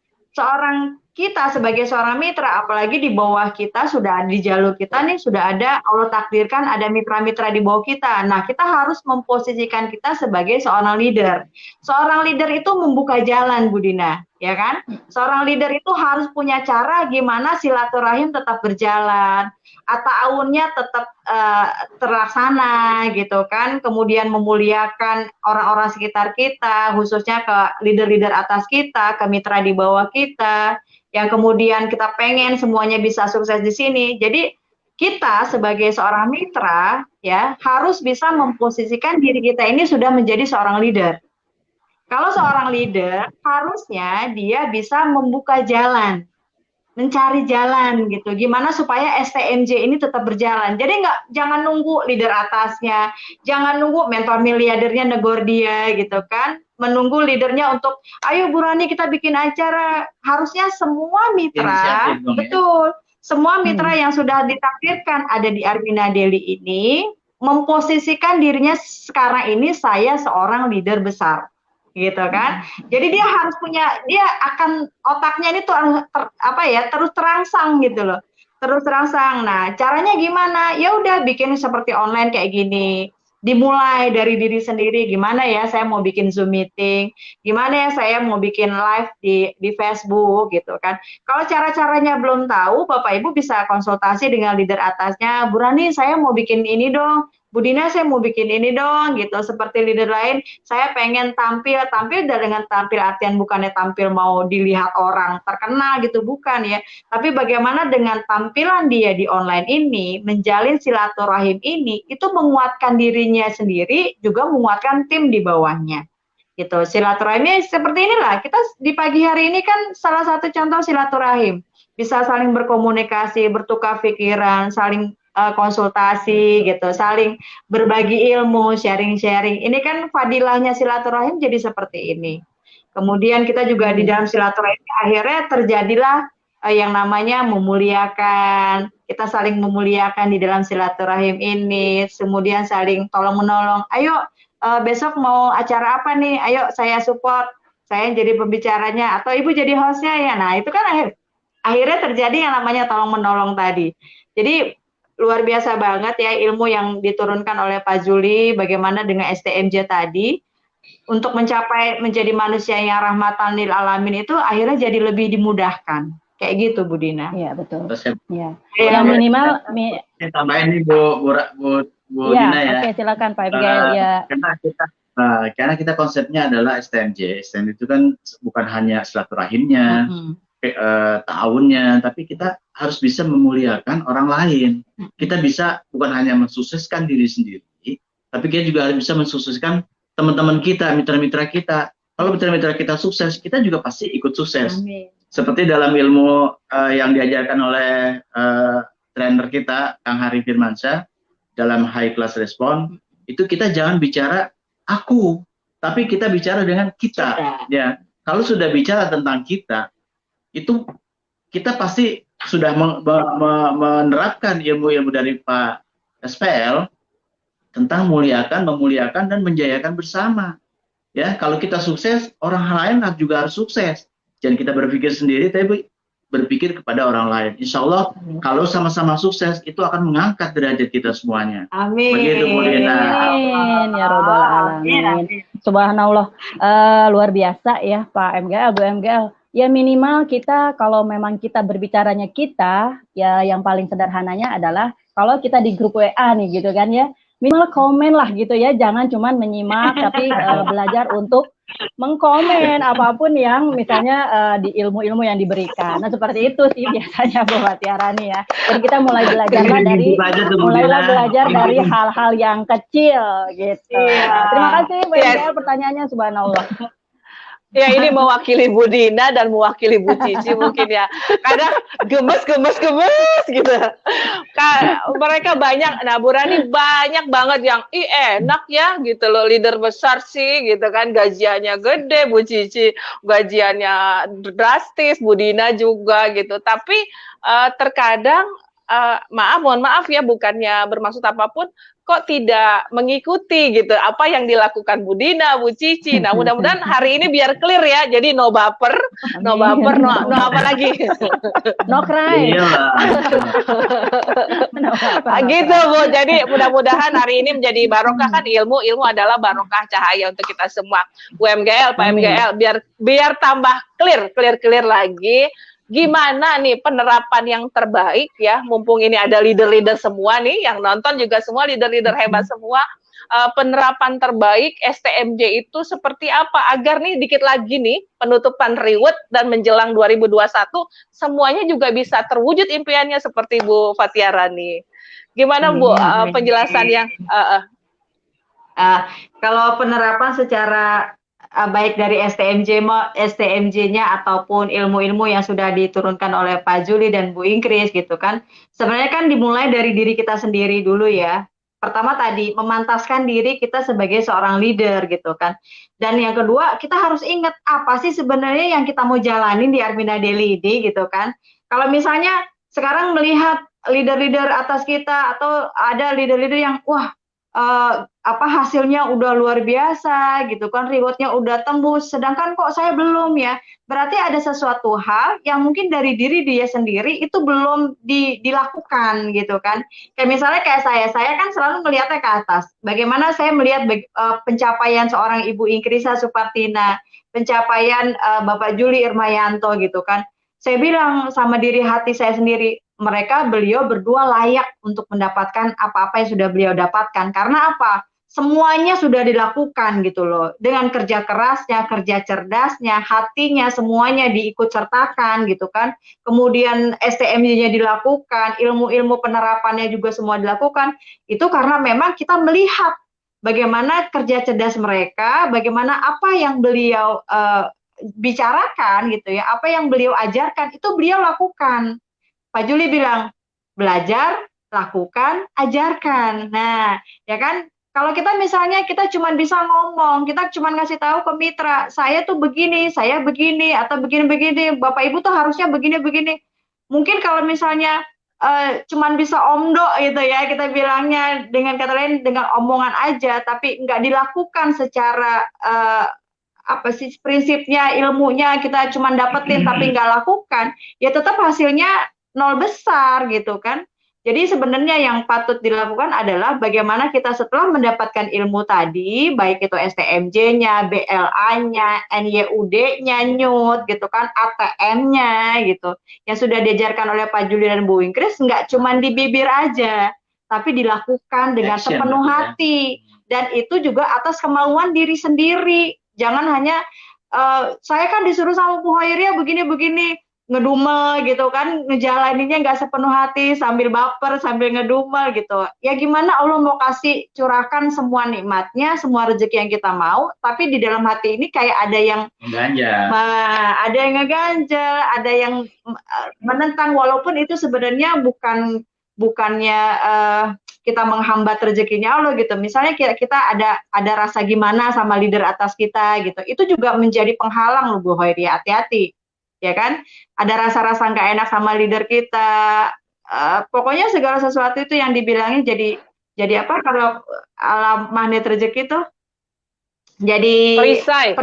Kita sebagai seorang mitra, apalagi di bawah kita sudah di jalur kita nih sudah ada, Allah takdirkan ada mitra-mitra di bawah kita. Nah, kita harus memposisikan kita sebagai seorang leader. Seorang leader itu membuka jalan, Bu Dina, ya kan? Seorang leader itu harus punya cara gimana silaturahim tetap berjalan, ta'awunnya tetap terlaksana gitu kan. Kemudian memuliakan orang-orang sekitar kita, khususnya ke leader-leader atas kita, ke mitra di bawah kita, yang kemudian kita pengen semuanya bisa sukses di sini. Jadi kita sebagai seorang mitra ya harus bisa memposisikan diri kita ini sudah menjadi seorang leader. Kalau seorang leader harusnya dia bisa membuka jalan, mencari jalan gitu. Gimana supaya STMJ ini tetap berjalan. Jadi jangan nunggu leader atasnya, jangan nunggu mentor miliardernya negor dia gitu kan. Menunggu leadernya untuk, ayo Bu Rani kita bikin acara. Harusnya semua mitra, betul, semua mitra yang sudah ditakdirkan ada di Armina Daily ini, memposisikan dirinya sekarang ini saya seorang leader besar. Gitu kan. Jadi dia akan otaknya ini terus terangsang gitu loh. Terus terangsang. Nah, caranya gimana? Ya udah bikin seperti online kayak gini. Dimulai dari diri sendiri, gimana ya saya mau bikin Zoom meeting, gimana ya saya mau bikin live di Facebook gitu kan. Kalau cara-caranya belum tahu, Bapak Ibu bisa konsultasi dengan leader atasnya, Bu Rani saya mau bikin ini dong, Bu Dina saya mau bikin ini dong gitu. Seperti leader lain, saya pengen tampil dengan tampil artian bukannya tampil mau dilihat orang terkenal gitu, bukan ya. Tapi bagaimana dengan tampilan dia di online ini, menjalin silaturahim ini, itu menguatkan dirinya sendiri, juga menguatkan tim di bawahnya. Gitu. Silaturahimnya seperti inilah. Kita di pagi hari ini kan salah satu contoh silaturahim. Bisa saling berkomunikasi, bertukar pikiran, saling konsultasi gitu, saling berbagi ilmu, sharing-sharing. Ini kan fadilahnya silaturahim jadi seperti ini. Kemudian kita juga di dalam silaturahim akhirnya terjadilah yang namanya memuliakan. Kita saling memuliakan di dalam silaturahim ini, kemudian saling tolong menolong. Ayo besok mau acara apa nih? Ayo saya support, saya jadi pembicaranya atau ibu jadi hostnya ya. Nah itu kan akhirnya terjadi yang namanya tolong menolong tadi. Jadi luar biasa banget ya ilmu yang diturunkan oleh Pak Juli, bagaimana dengan STMJ tadi untuk mencapai menjadi manusia yang rahmatan lil alamin itu akhirnya jadi lebih dimudahkan. Kayak gitu Bu Dina. Iya betul. Iya. Ya, Yang minimal tambahin nih Bu Dina ya. Oke, silakan Pak Miguel ya. Karena kita konsepnya adalah STMJ. STMJ itu kan bukan hanya silaturahimnya, ta'awunnya, tapi kita harus bisa memuliakan orang lain. Kita bisa bukan hanya mensukseskan diri sendiri, tapi kita juga harus bisa mensukseskan teman-teman kita, mitra-mitra kita. Kalau mitra-mitra kita sukses, kita juga pasti ikut sukses. Amin. Seperti dalam ilmu yang diajarkan oleh trainer kita, Kang Hari Firmansyah, dalam High Class Respond, itu kita jangan bicara aku, tapi kita bicara dengan kita. Ya, kalau sudah bicara tentang kita, itu kita pasti sudah menerapkan ilmu-ilmu dari Pak SPL tentang memuliakan dan menjayakan bersama. Ya, kalau kita sukses, orang lain juga harus sukses. Jangan kita berpikir sendiri, tapi berpikir kepada orang lain. Insya Allah, kalau sama-sama sukses, itu akan mengangkat derajat kita semuanya. Amin. Begitu, Bu Dina. Amin, ya Rabbal Alamin. Subhanallah, luar biasa ya Pak MGL, Bu MGL. Ya minimal kita, kalau memang kita berbicaranya kita, ya yang paling sederhananya adalah, kalau kita di grup WA nih gitu kan ya, minimal komen lah gitu ya, jangan cuma menyimak, tapi belajar untuk mengkomen apapun yang misalnya di ilmu-ilmu yang diberikan. Nah seperti itu sih biasanya Bu Fatiarani ya. Dan kita mulai belajarlah dari hal-hal yang kecil gitu. Terima kasih Bu MGL pertanyaannya, subhanallah. Ya ini mewakili Bu Dina dan mewakili Bu Cici mungkin ya. Kadang gemes gitu. Mereka banyak, nah Bu Rani banyak banget yang enak ya gitu loh, leader besar sih gitu kan, gajiannya gede, Bu Cici gajiannya drastis, Bu Dina juga gitu. Tapi terkadang mohon maaf ya, bukannya bermaksud apapun, kok tidak mengikuti gitu apa yang dilakukan Bu Dina, Bu Cici. Nah mudah-mudahan hari ini biar clear ya, jadi no baper, no apa lagi, no cry. Gitu Bu. Jadi mudah-mudahan hari ini menjadi barokah, kan ilmu adalah barokah cahaya untuk kita semua. Bu MGL, Pak MGL, biar tambah clear lagi. Gimana nih penerapan yang terbaik ya, mumpung ini ada leader-leader semua nih, yang nonton juga semua leader-leader hebat semua, penerapan terbaik STMJ itu seperti apa, agar nih dikit lagi nih penutupan reward dan menjelang 2021 semuanya juga bisa terwujud impiannya seperti Bu Fatiarani. Gimana Bu penjelasan yang kalau penerapan secara baik dari STMJ-nya ataupun ilmu-ilmu yang sudah diturunkan oleh Pak Juli dan Bu Ingkris gitu kan. Sebenarnya kan dimulai dari diri kita sendiri dulu ya. Pertama tadi memantaskan diri kita sebagai seorang leader gitu kan. Dan yang kedua, kita harus ingat apa sih sebenarnya yang kita mau jalanin di Armina Daily ini gitu kan. Kalau misalnya sekarang melihat leader-leader atas kita atau ada leader-leader yang hasilnya udah luar biasa gitu kan, rewardnya udah tembus, sedangkan kok saya belum ya, berarti ada sesuatu hal yang mungkin dari diri dia sendiri itu belum dilakukan gitu kan. Kayak misalnya kayak saya kan selalu melihatnya ke atas, bagaimana saya melihat pencapaian seorang Ibu Ingkrisa Supartina, pencapaian Bapak Juli Irmayanto gitu kan, saya bilang sama diri hati saya sendiri, beliau berdua layak untuk mendapatkan apa-apa yang sudah beliau dapatkan. Karena apa? Semuanya sudah dilakukan gitu loh. Dengan kerja kerasnya, kerja cerdasnya, hatinya, semuanya diikut sertakan gitu kan. Kemudian STMJ-nya dilakukan, ilmu-ilmu penerapannya juga semua dilakukan. Itu karena memang kita melihat bagaimana kerja cerdas mereka, bagaimana apa yang beliau bicarakan gitu ya, apa yang beliau ajarkan, itu beliau lakukan. Pak Juli bilang, belajar, lakukan, ajarkan. Nah, ya kan, Kalau kita misalnya kita cuma bisa ngomong, kita cuma ngasih tahu ke mitra, saya tuh begini, saya begini, atau begini-begini, Bapak Ibu tuh harusnya begini-begini. Mungkin kalau misalnya cuma bisa omdo gitu ya, kita bilangnya dengan kata lain dengan omongan aja, tapi nggak dilakukan secara apa sih prinsipnya, ilmunya kita cuma dapetin tapi nggak lakukan, ya tetap hasilnya nol besar gitu kan. Jadi sebenarnya yang patut dilakukan adalah bagaimana kita setelah mendapatkan ilmu tadi, baik itu STMJ-nya, BLA-nya, NYUD-nya, NYUT gitu kan, ATM-nya gitu, yang sudah diajarkan oleh Pak Juli dan Bu Winkris, nggak cuma di bibir aja, tapi dilakukan dengan sepenuh hati. Dan itu juga atas kemauan diri sendiri. Jangan hanya saya kan disuruh sama Bu Hoiria begini-begini, ngedumel gitu kan, ngejalaninnya nggak sepenuh hati, sambil baper, sambil ngedumel gitu. Ya gimana Allah mau kasih curahkan semua nikmatnya, semua rezeki yang kita mau, tapi di dalam hati ini kayak ada yang mengganjal, ada yang ngeganjel, ada yang menentang, walaupun itu sebenarnya bukannya kita menghambat rezekinya Allah gitu. Misalnya kita ada rasa gimana sama leader atas kita gitu. Itu juga menjadi penghalang loh Bu Hoiria, hati-hati. Ya kan? Ada rasa-rasa nggak enak sama leader kita. Pokoknya segala sesuatu itu yang dibilangin jadi apa kalau alam magnet rezeki itu jadi perisai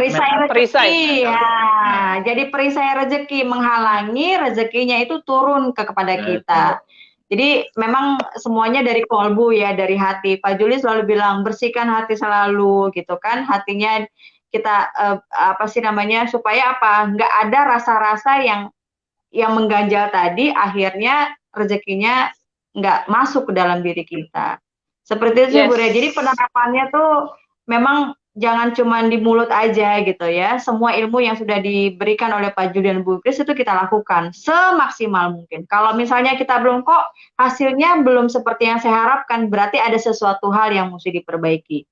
rezeki. Ya, jadi perisai rezeki, menghalangi rezekinya itu turun kepada kita. Jadi memang semuanya dari kolbu ya, dari hati. Pak Juli selalu bilang bersihkan hati selalu gitu kan, hatinya kita apa sih namanya, supaya apa, nggak ada rasa-rasa yang mengganjal tadi, akhirnya rezekinya nggak masuk ke dalam diri kita. Seperti itu Bu Ria. Jadi penerapannya tuh memang jangan cuma di mulut aja gitu ya. Semua ilmu yang sudah diberikan oleh Pak Juli dan Bu Kris itu kita lakukan semaksimal mungkin. Kalau misalnya kita belum kok hasilnya belum seperti yang saya harapkan, berarti ada sesuatu hal yang mesti diperbaiki.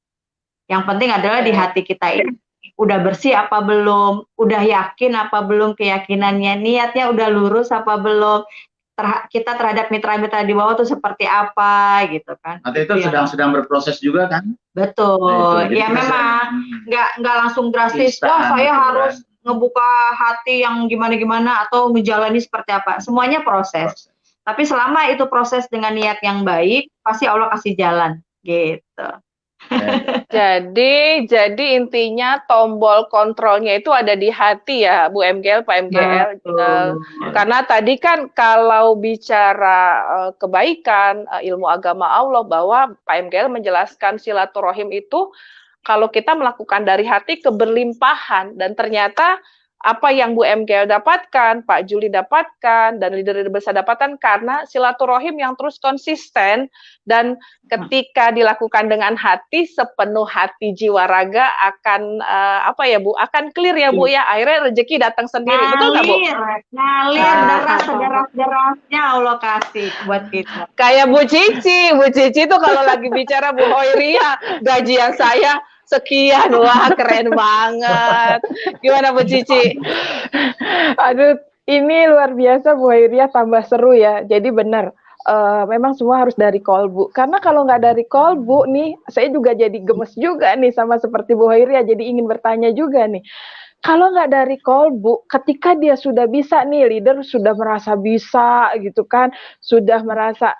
Yang penting adalah di hati kita ini udah bersih apa belum, udah yakin apa belum keyakinannya, niatnya udah lurus apa belum, kita terhadap mitra-mitra di bawah tuh seperti apa gitu kan. Atau itu sedang berproses juga kan? Betul. Ya memang nggak langsung drastis. Wah saya harus ngebuka hati yang gimana-gimana atau menjalani seperti apa. Semuanya proses. Tapi selama itu proses dengan niat yang baik, pasti Allah kasih jalan gitu. Jadi intinya tombol kontrolnya itu ada di hati ya, Bu MGL, Pak MGL. Karena tadi kan kalau bicara kebaikan, ilmu agama Allah, bahwa Pak MGL menjelaskan silaturahim itu kalau kita melakukan dari hati keberlimpahan, dan ternyata apa yang Bu MGL dapatkan, Pak Juli dapatkan, dan leader-leader besar dapatkan karena silaturahim yang terus konsisten, dan ketika dilakukan dengan hati, sepenuh hati jiwa raga akan apa ya Bu, akan clear ya Bu ya, akhirnya rezeki datang sendiri. Betul nggak Bu? Ngalir deras-derasnya Allah kasih buat kita. Kayak Bu Cici tuh kalau lagi bicara Bu Hoiria, gajian saya sekian, wah keren banget. Gimana Bu Cici? Aduh, ini luar biasa Bu Hoiria, tambah seru ya. Jadi benar, memang semua harus dari kolbu. Karena kalau nggak dari kolbu nih, saya juga jadi gemes juga nih sama seperti Bu Hoiria. Jadi ingin bertanya juga nih. Kalau nggak dari kolbu, ketika dia sudah bisa nih, leader sudah merasa bisa gitu kan, sudah merasa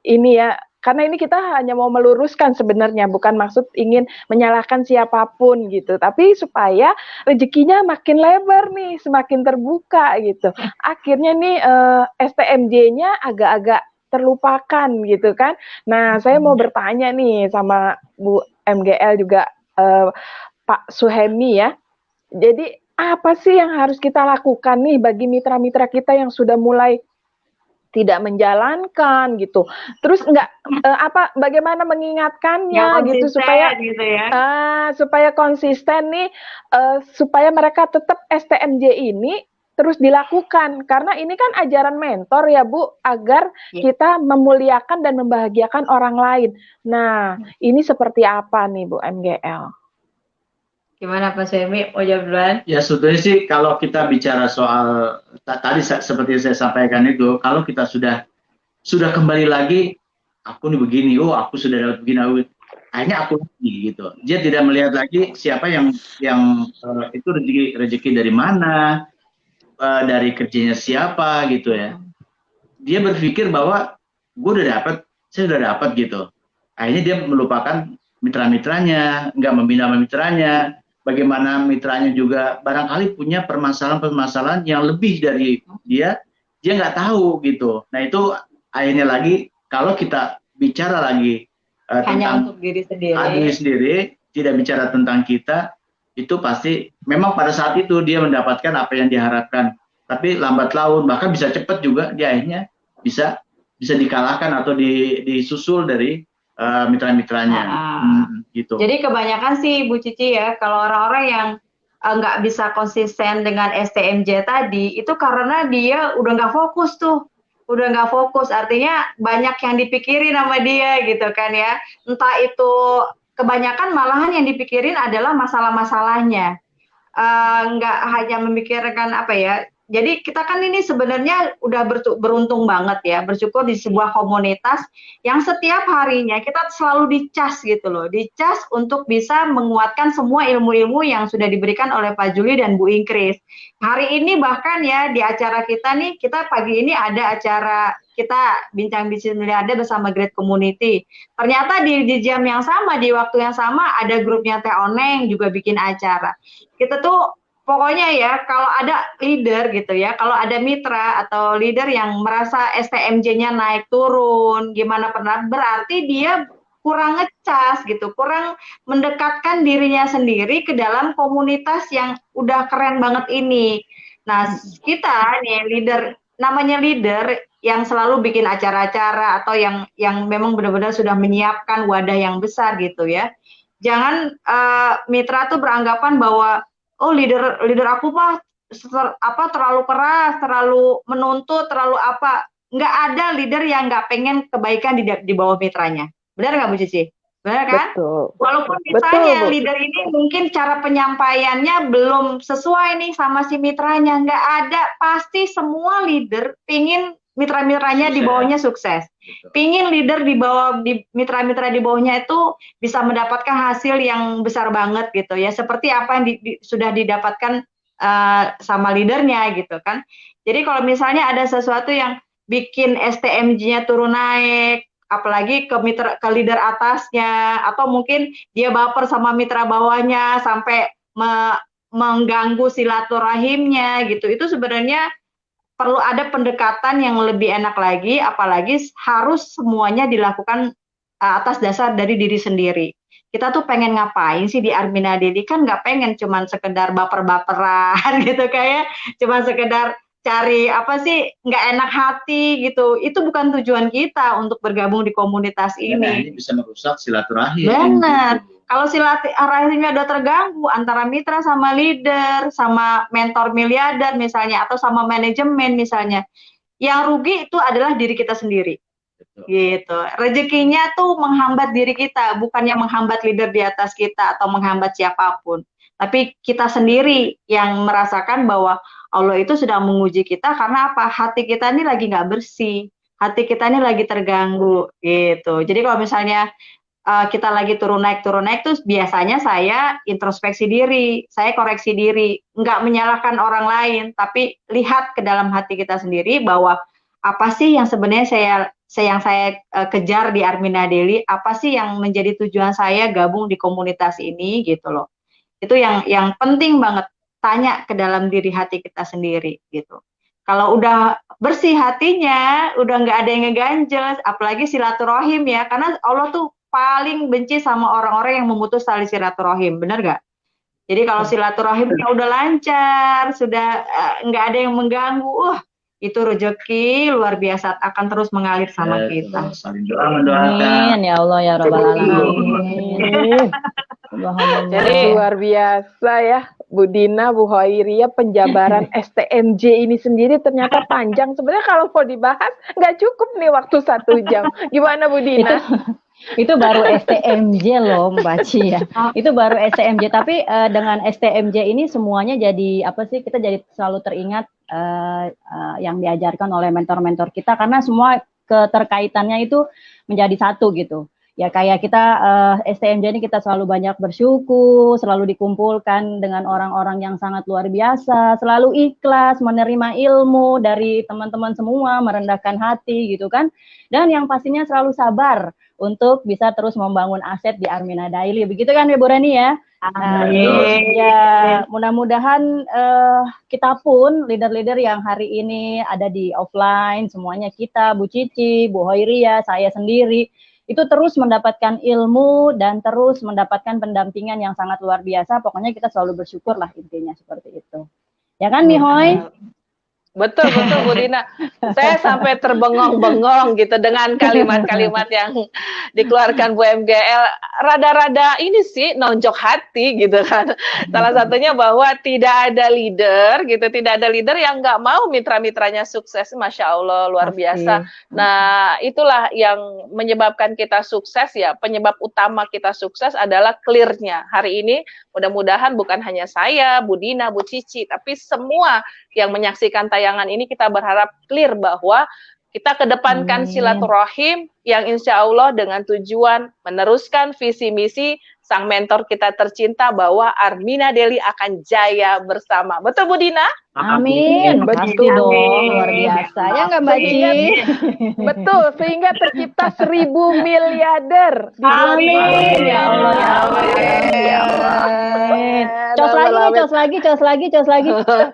ini ya. Karena ini kita hanya mau meluruskan sebenarnya, bukan maksud ingin menyalahkan siapapun gitu. Tapi supaya rezekinya makin lebar nih, semakin terbuka gitu. Akhirnya nih STMJ-nya agak-agak terlupakan gitu kan. Nah, saya mau bertanya nih sama Bu MGL juga Pak Suhemi ya. Jadi apa sih yang harus kita lakukan nih bagi mitra-mitra kita yang sudah mulai tidak menjalankan gitu, terus bagaimana mengingatkannya gitu supaya supaya konsisten nih, supaya mereka tetap STMJ ini terus dilakukan, karena ini kan ajaran mentor ya Bu, agar kita memuliakan dan membahagiakan orang lain. Nah, ini seperti apa nih Bu MGL? Gimana Pak Suhemi, mau jawab duluan? Ya sebetulnya sih kalau kita bicara soal tadi seperti saya sampaikan itu, kalau kita sudah kembali lagi, aku nih begini, aku sudah dapat begini, akhirnya aku lagi gitu. Dia tidak melihat lagi siapa yang itu rezeki dari mana, dari kerjanya siapa gitu ya. Dia berpikir bahwa gue udah dapat, saya udah dapat gitu. Akhirnya dia melupakan mitra-mitranya, nggak membina mitranya. Bagaimana mitranya juga barangkali punya permasalahan-permasalahan yang lebih dari dia nggak tahu gitu. Nah itu akhirnya lagi kalau kita bicara lagi hanya tentang untuk diri sendiri. diri sendiri, tidak bicara tentang kita, itu pasti memang pada saat itu dia mendapatkan apa yang diharapkan. Tapi lambat laun, bahkan bisa cepat juga, dia akhirnya bisa dikalahkan atau disusul dari mitra-mitranya. Gitu. Jadi kebanyakan sih Bu Cici ya, kalau orang-orang yang nggak bisa konsisten dengan STMJ tadi, itu karena dia udah nggak fokus tuh. Udah nggak fokus, artinya banyak yang dipikirin sama dia gitu kan ya. Entah itu kebanyakan malahan yang dipikirin adalah masalah-masalahnya. Nggak hanya memikirkan apa ya. Jadi kita kan ini sebenarnya udah beruntung banget ya, bersyukur di sebuah komunitas yang setiap harinya kita selalu dicas gitu loh, dicas untuk bisa menguatkan semua ilmu-ilmu yang sudah diberikan oleh Pak Juli dan Bu Ingkris. Hari ini bahkan ya di acara kita nih, kita pagi ini ada acara kita bincang bisnis miliarder bersama Great Community. Ternyata di jam yang sama, di waktu yang sama ada grupnya Teh Oneng juga bikin acara. Kita tuh pokoknya ya, kalau ada leader gitu ya, kalau ada mitra atau leader yang merasa STMJ-nya naik turun, gimana pernah, berarti dia kurang ngecas gitu, kurang mendekatkan dirinya sendiri ke dalam komunitas yang udah keren banget ini. Nah, kita nih leader, namanya leader yang selalu bikin acara-acara atau yang memang benar-benar sudah menyiapkan wadah yang besar gitu ya. Jangan mitra tuh beranggapan bahwa oh leader aku mah terlalu keras, terlalu menuntut, terlalu apa. Nggak ada leader yang nggak pengen kebaikan di bawah mitranya. Benar nggak Bu Cici? Benar kan? Betul. Walaupun misalnya Betul, leader ini mungkin cara penyampaiannya belum sesuai nih sama si mitranya. Nggak ada, pasti semua leader pingin mitra-mitranya di bawahnya sukses. Pingin leader di bawah, di mitra-mitra di bawahnya itu bisa mendapatkan hasil yang besar banget gitu ya, seperti apa yang sudah didapatkan sama leadernya gitu kan. Jadi kalau misalnya ada sesuatu yang bikin STMJ-nya turun naik, apalagi ke leader atasnya, atau mungkin dia baper sama mitra bawahnya sampai mengganggu silaturahimnya gitu, itu sebenarnya perlu ada pendekatan yang lebih enak lagi, apalagi harus semuanya dilakukan atas dasar dari diri sendiri. Kita tuh pengen ngapain sih di Armina Dedi, kan nggak pengen cuman sekedar baper-baperan gitu, kayak cuman sekedar cari apa sih, nggak enak hati gitu. Itu bukan tujuan kita untuk bergabung di komunitas ini. Ini bisa merusak silaturahim. Benar. Kalau silaturahimnya udah terganggu antara mitra sama leader, sama mentor miliarder misalnya, atau sama manajemen misalnya, yang rugi itu adalah diri kita sendiri. Betul. Gitu. Rezekinya tuh menghambat diri kita, bukannya menghambat leader di atas kita atau menghambat siapapun. Tapi kita sendiri yang merasakan bahwa Allah itu sedang menguji kita karena apa? Hati kita ini lagi nggak bersih, hati kita ini lagi terganggu gitu. Jadi kalau misalnya kita lagi turun naik tuh biasanya saya introspeksi diri, saya koreksi diri, nggak menyalahkan orang lain, tapi lihat ke dalam hati kita sendiri bahwa apa sih yang sebenarnya saya kejar di Armina Daily, apa sih yang menjadi tujuan saya gabung di komunitas ini gitu loh. Itu yang penting banget, tanya ke dalam diri hati kita sendiri gitu. Kalau udah bersih hatinya, udah nggak ada yang ngeganjel, apalagi silaturahim ya, karena Allah tuh paling benci sama orang-orang yang memutus tali silaturahim, benar nggak? Jadi kalau silaturahimnya udah lancar, sudah nggak ada yang mengganggu, itu rezeki luar biasa akan terus mengalir sama kita. Saling doa mendoakan. Amin ya Allah ya Rabbal Alamin. Jadi luar biasa ya, Bu Dina, Bu Hoiria, penjabaran STMJ ini sendiri ternyata panjang. Sebenarnya kalau mau dibahas nggak cukup nih waktu 1 jam. Gimana Bu Dina? Itu baru STMJ loh Mbak Ci ya. Itu baru STMJ, tapi dengan STMJ ini semuanya jadi apa sih, kita jadi selalu teringat yang diajarkan oleh mentor-mentor kita, karena semua keterkaitannya itu menjadi satu gitu. Ya kayak kita STMJ ini kita selalu banyak bersyukur, selalu dikumpulkan dengan orang-orang yang sangat luar biasa, selalu ikhlas menerima ilmu dari teman-teman semua, merendahkan hati gitu kan. Dan yang pastinya selalu sabar untuk bisa terus membangun aset di Armina Daily. Begitu kan Ibu Rani ya? Nah, ya mudah-mudahan kita pun leader-leader yang hari ini ada di offline, semuanya kita, Bu Cici, Bu Hoiria, saya sendiri, itu terus mendapatkan ilmu dan terus mendapatkan pendampingan yang sangat luar biasa. Pokoknya kita selalu bersyukur lah intinya seperti itu. Ya kan, Mihoy? Betul, Bu Dina. Saya sampai terbengong-bengong gitu dengan kalimat-kalimat yang dikeluarkan Bu MGL. Rada-rada ini sih nonjok hati gitu kan. Salah satunya bahwa tidak ada leader gitu, tidak ada leader yang nggak mau mitra-mitranya sukses. Masya Allah, luar biasa. Nah, itulah yang menyebabkan kita sukses ya. Penyebab utama kita sukses adalah clear-nya. Hari ini mudah-mudahan bukan hanya saya, Bu Dina, Bu Cici, tapi semua yang menyaksikan tayangan ini kita berharap clear bahwa kita kedepankan silaturahim yang insya Allah dengan tujuan meneruskan visi misi sang mentor kita tercinta bahwa Armina Daily akan jaya bersama. Betul Bu Dina? Amin. Betul dong, luar biasa. Ya nggak Mbak Ci? Betul, sehingga tercipta 1000 miliarder. Amin. Ya Allah, ya Allah, ya Allah. Cos lagi nih, cos lagi. Cos lagi dong.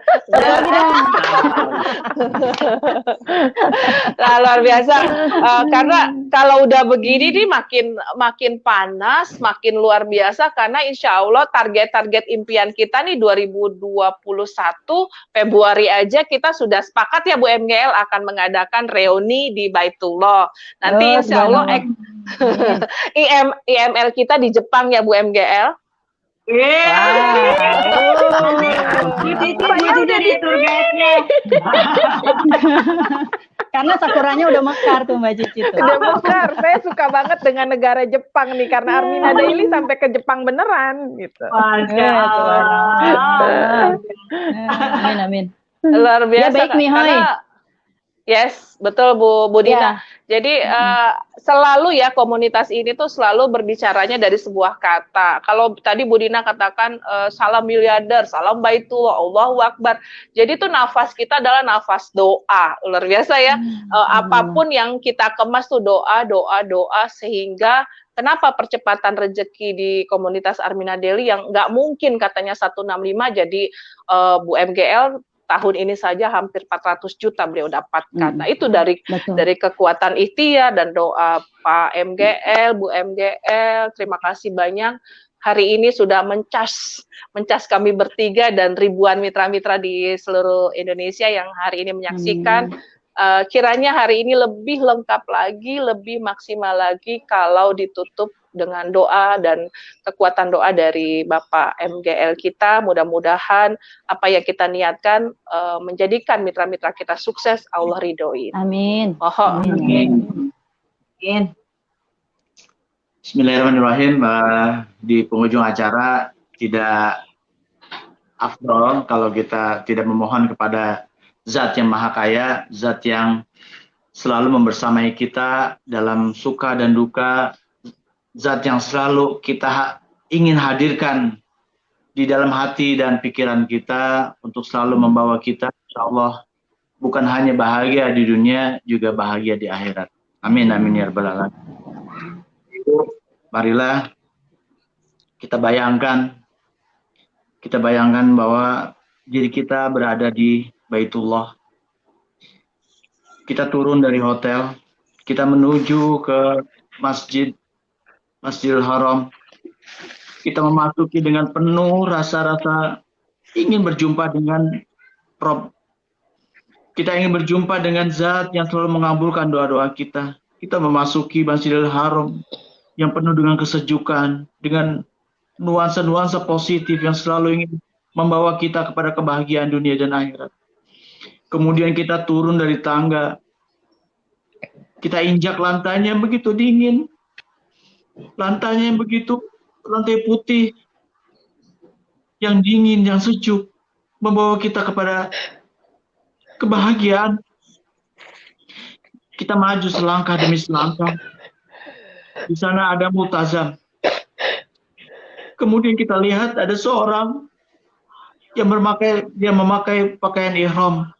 Nah, luar biasa. Karena kalau udah begini nih makin panas, makin luar biasa karena insya Allah target-target impian kita nih 2021 Februari aja kita sudah sepakat ya Bu MGL akan mengadakan reuni di Baitullah. Nanti insya Allah IML kita di Jepang ya Bu MGL. Jadi tour guide-nya. Karena sakuranya udah mekar tuh Mbak Cici tuh. Udah mekar. Saya suka banget dengan negara Jepang nih karena Armina Daily sampai ke Jepang beneran gitu. Amin. Luar biasa. Ya baik nih, karena yes, betul Bu Dina. Jadi selalu ya komunitas ini tuh selalu berbicaranya dari sebuah kata. Kalau tadi Bu Dina katakan salam miliarder, salam baitullah, Allahu Akbar. Jadi tuh nafas kita adalah nafas doa. Luar biasa ya. Apapun yang kita kemas tuh doa sehingga kenapa percepatan rezeki di komunitas Armina Daily yang nggak mungkin katanya 165 jadi Bu MGL tahun ini saja hampir 400 juta beliau dapatkan. Nah, itu dari kekuatan ikhtiar dan doa Pak MGL, Bu MGL. Terima kasih banyak. Hari ini sudah mencas kami bertiga dan ribuan mitra-mitra di seluruh Indonesia yang hari ini menyaksikan. Kiranya hari ini lebih lengkap lagi, lebih maksimal lagi kalau ditutup dengan doa dan kekuatan doa dari Bapak MGL kita. Mudah-mudahan apa yang kita niatkan menjadikan mitra-mitra kita sukses, Allah ridhoin. Amin. Amin. Bismillahirrahmanirrahim. Di penghujung acara tidak afdol kalau kita tidak memohon kepada Zat yang Maha Kaya, Zat yang selalu membersamai kita dalam suka dan duka, Zat yang selalu kita ingin hadirkan di dalam hati dan pikiran kita untuk selalu membawa kita, insya Allah, bukan hanya bahagia di dunia, juga bahagia di akhirat. Amin, amin, ya rabbal alamin. Marilah kita bayangkan bahwa diri kita berada di Baitullah. Kita turun dari hotel, kita menuju ke Masjidil Haram. Kita memasuki dengan penuh rasa-rasa ingin berjumpa dengan Rob. Kita ingin berjumpa dengan Zat yang selalu mengabulkan doa-doa kita. Kita memasuki Masjidil Haram yang penuh dengan kesejukan, dengan nuansa-nuansa positif yang selalu ingin membawa kita kepada kebahagiaan dunia dan akhirat. Kemudian kita turun dari tangga. Kita injak lantainya yang begitu dingin. Lantainya yang begitu, lantai putih, yang dingin, yang sejuk, membawa kita kepada kebahagiaan. Kita maju selangkah demi selangkah. Di sana ada multazam. Kemudian kita lihat ada seorang yang memakai pakaian ihram,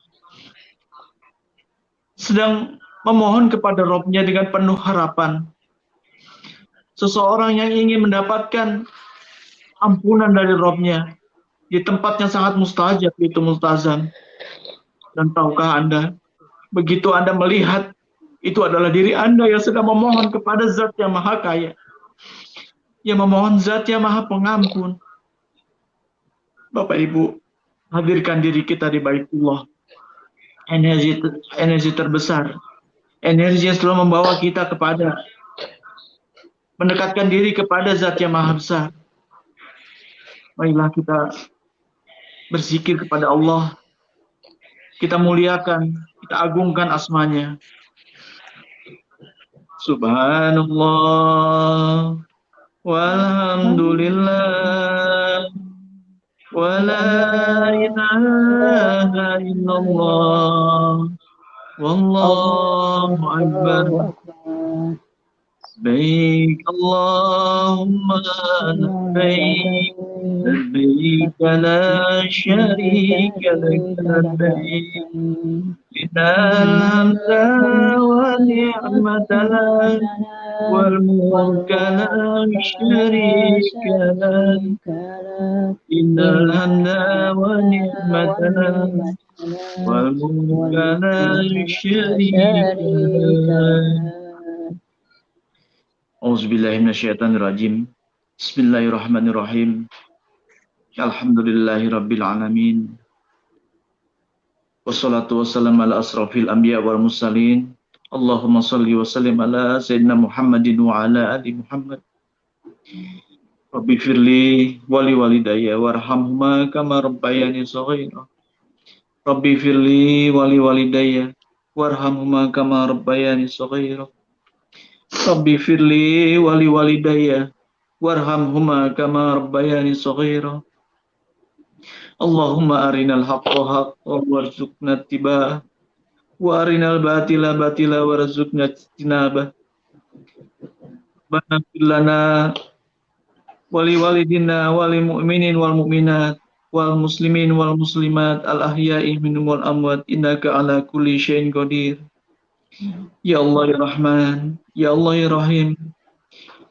sedang memohon kepada Robnya dengan penuh harapan. Seseorang yang ingin mendapatkan ampunan dari Robnya di tempat yang sangat mustajab, yaitu multazam. Dan tahukah Anda, begitu Anda melihat itu adalah diri Anda yang sedang memohon kepada Zat yang Maha Kaya, yang memohon Zat yang Maha Pengampun. Bapak Ibu, hadirkan diri kita di Baitullah. Energi terbesar, energi yang selalu membawa kita kepada mendekatkan diri kepada Zat yang Maha Besar. Marilah kita berzikir kepada Allah, kita muliakan, kita agungkan asmanya. Subhanallah, walhamdulillah, wa la ilaha illallah, wallahu akbar. Baik, Allahumma labbaik, labbaik la syarika lak labbaik, innal hamda wa ni'mata lak wal mulka la syarika lak, innal hamda wa ni'mata lak wal mulka la syarika lak. Auzubillahiminasyaitonirrajim. Bismillahirrahmanirrahim. Alhamdulillahirabbil alamin. Wassalatu wassalamu ala asrafil anbiya wal mursalin. Allahumma shalli wa sallim ala sayyidina Muhammadin wa ala ali Muhammad. Rabbi firli wali walidayya warhamhuma kama rabbayani shaghira. Rabbi firli wali walidayya warhamhuma kama rabbayani shaghira. Rabbi firli wali walidayya warhamhuma kama rabbayani shaghira. Allahumma arinal haqqa haqqan warzuqna ittiba'ah wa arinal batila batila warzuqna ijtinabah. Rabbana fir lana wali walidina wali mu'minin wal mu'minat wal muslimin wal muslimat al ahya'i minhum wal amwat innaka ala kulli syai'in qadir. Ya Allah ya Rahman, ya Allah ya Rahim,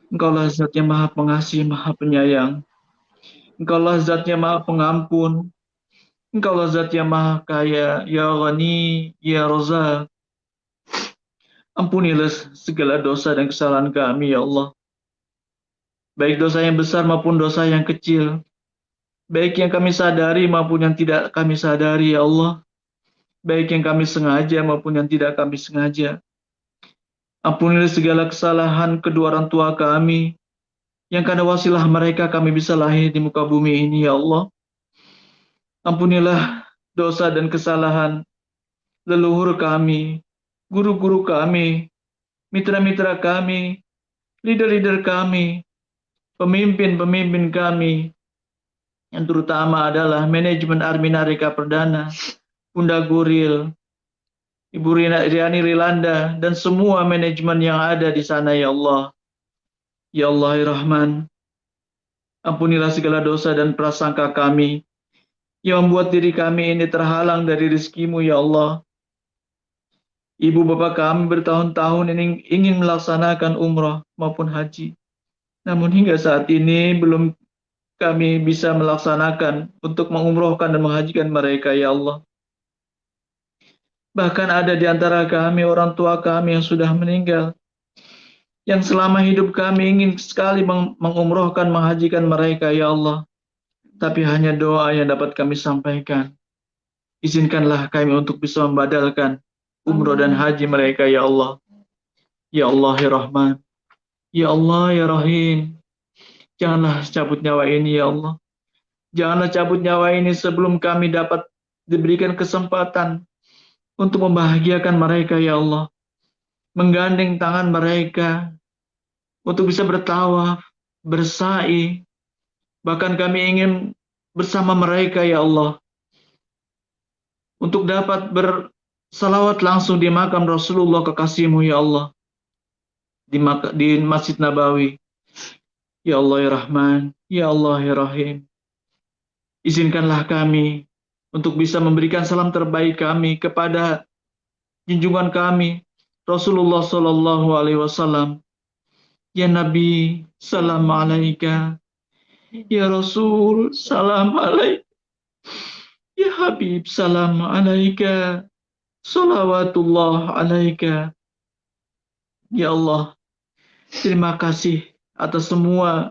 Engkaulah Zat yang Maha Pengasih, Maha Penyayang. Engkaulah Zat yang Maha Pengampun. Engkaulah Zat yang Maha Kaya, ya Ghani, ya Razak. Ampunilah segala dosa dan kesalahan kami, ya Allah. Baik dosa yang besar maupun dosa yang kecil. Baik yang kami sadari maupun yang tidak kami sadari, ya Allah. Baik yang kami sengaja maupun yang tidak kami sengaja. Ampunilah segala kesalahan kedua orang tua kami, yang karena wasilah mereka kami bisa lahir di muka bumi ini, ya Allah. Ampunilah dosa dan kesalahan leluhur kami, guru-guru kami, mitra-mitra kami, leader-leader kami, pemimpin-pemimpin kami, yang terutama adalah manajemen Armina Reka Perdana, Bunda Guril, Ibu Riani Rilanda, dan semua manajemen yang ada di sana, ya Allah. Ya Allah, ya Rahman, ampunilah segala dosa dan prasangka kami, yang membuat diri kami ini terhalang dari rezeki-Mu, ya Allah. Ibu bapak kami bertahun-tahun ini ingin melaksanakan umrah maupun haji. Namun hingga saat ini belum kami bisa melaksanakan untuk mengumrohkan dan menghajikan mereka, ya Allah. Bahkan ada di antara kami orang tua kami yang sudah meninggal, yang selama hidup kami ingin sekali mengumrohkan, menghajikan mereka, ya Allah. Tapi hanya doa yang dapat kami sampaikan. Izinkanlah kami untuk bisa membadalkan umroh dan haji mereka, ya Allah. Ya Allah, ya Rahman. Ya Allah, ya Rahim. Janganlah cabut nyawa ini, ya Allah. Janganlah cabut nyawa ini sebelum kami dapat diberikan kesempatan untuk membahagiakan mereka, ya Allah. Menggandeng tangan mereka untuk bisa bertawaf, bersa'i. Bahkan kami ingin bersama mereka, ya Allah, untuk dapat bersalawat langsung di makam Rasulullah kekasih-Mu, ya Allah. di Masjid Nabawi. Ya Allah ya Rahman, ya Allah ya Rahim. Izinkanlah kami untuk bisa memberikan salam terbaik kami kepada junjungan kami Rasulullah Sallallahu Alaihi Wasallam. Ya Nabi, salam alaika. Ya Rasul, salam alaika. Ya Habib, salam alaika. Salawatullah alaika. Ya Allah, terima kasih atas semua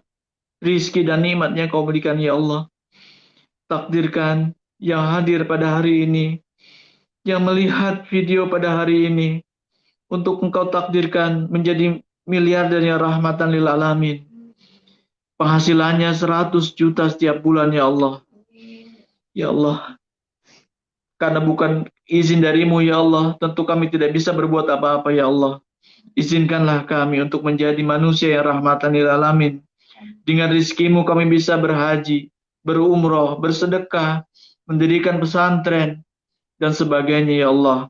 rizki dan nikmat yang kau berikan ya Allah. Takdirkan yang hadir pada hari ini, yang melihat video pada hari ini, untuk engkau takdirkan menjadi miliarder yang rahmatan lil alamin. Penghasilannya 100 juta setiap bulan ya Allah. Ya Allah, karena bukan izin darimu ya Allah, tentu kami tidak bisa berbuat apa-apa ya Allah. Izinkanlah kami untuk menjadi manusia yang rahmatan lil alamin. Dengan rizkimu kami bisa berhaji, berumroh, bersedekah, mendirikan pesantren, dan sebagainya ya Allah.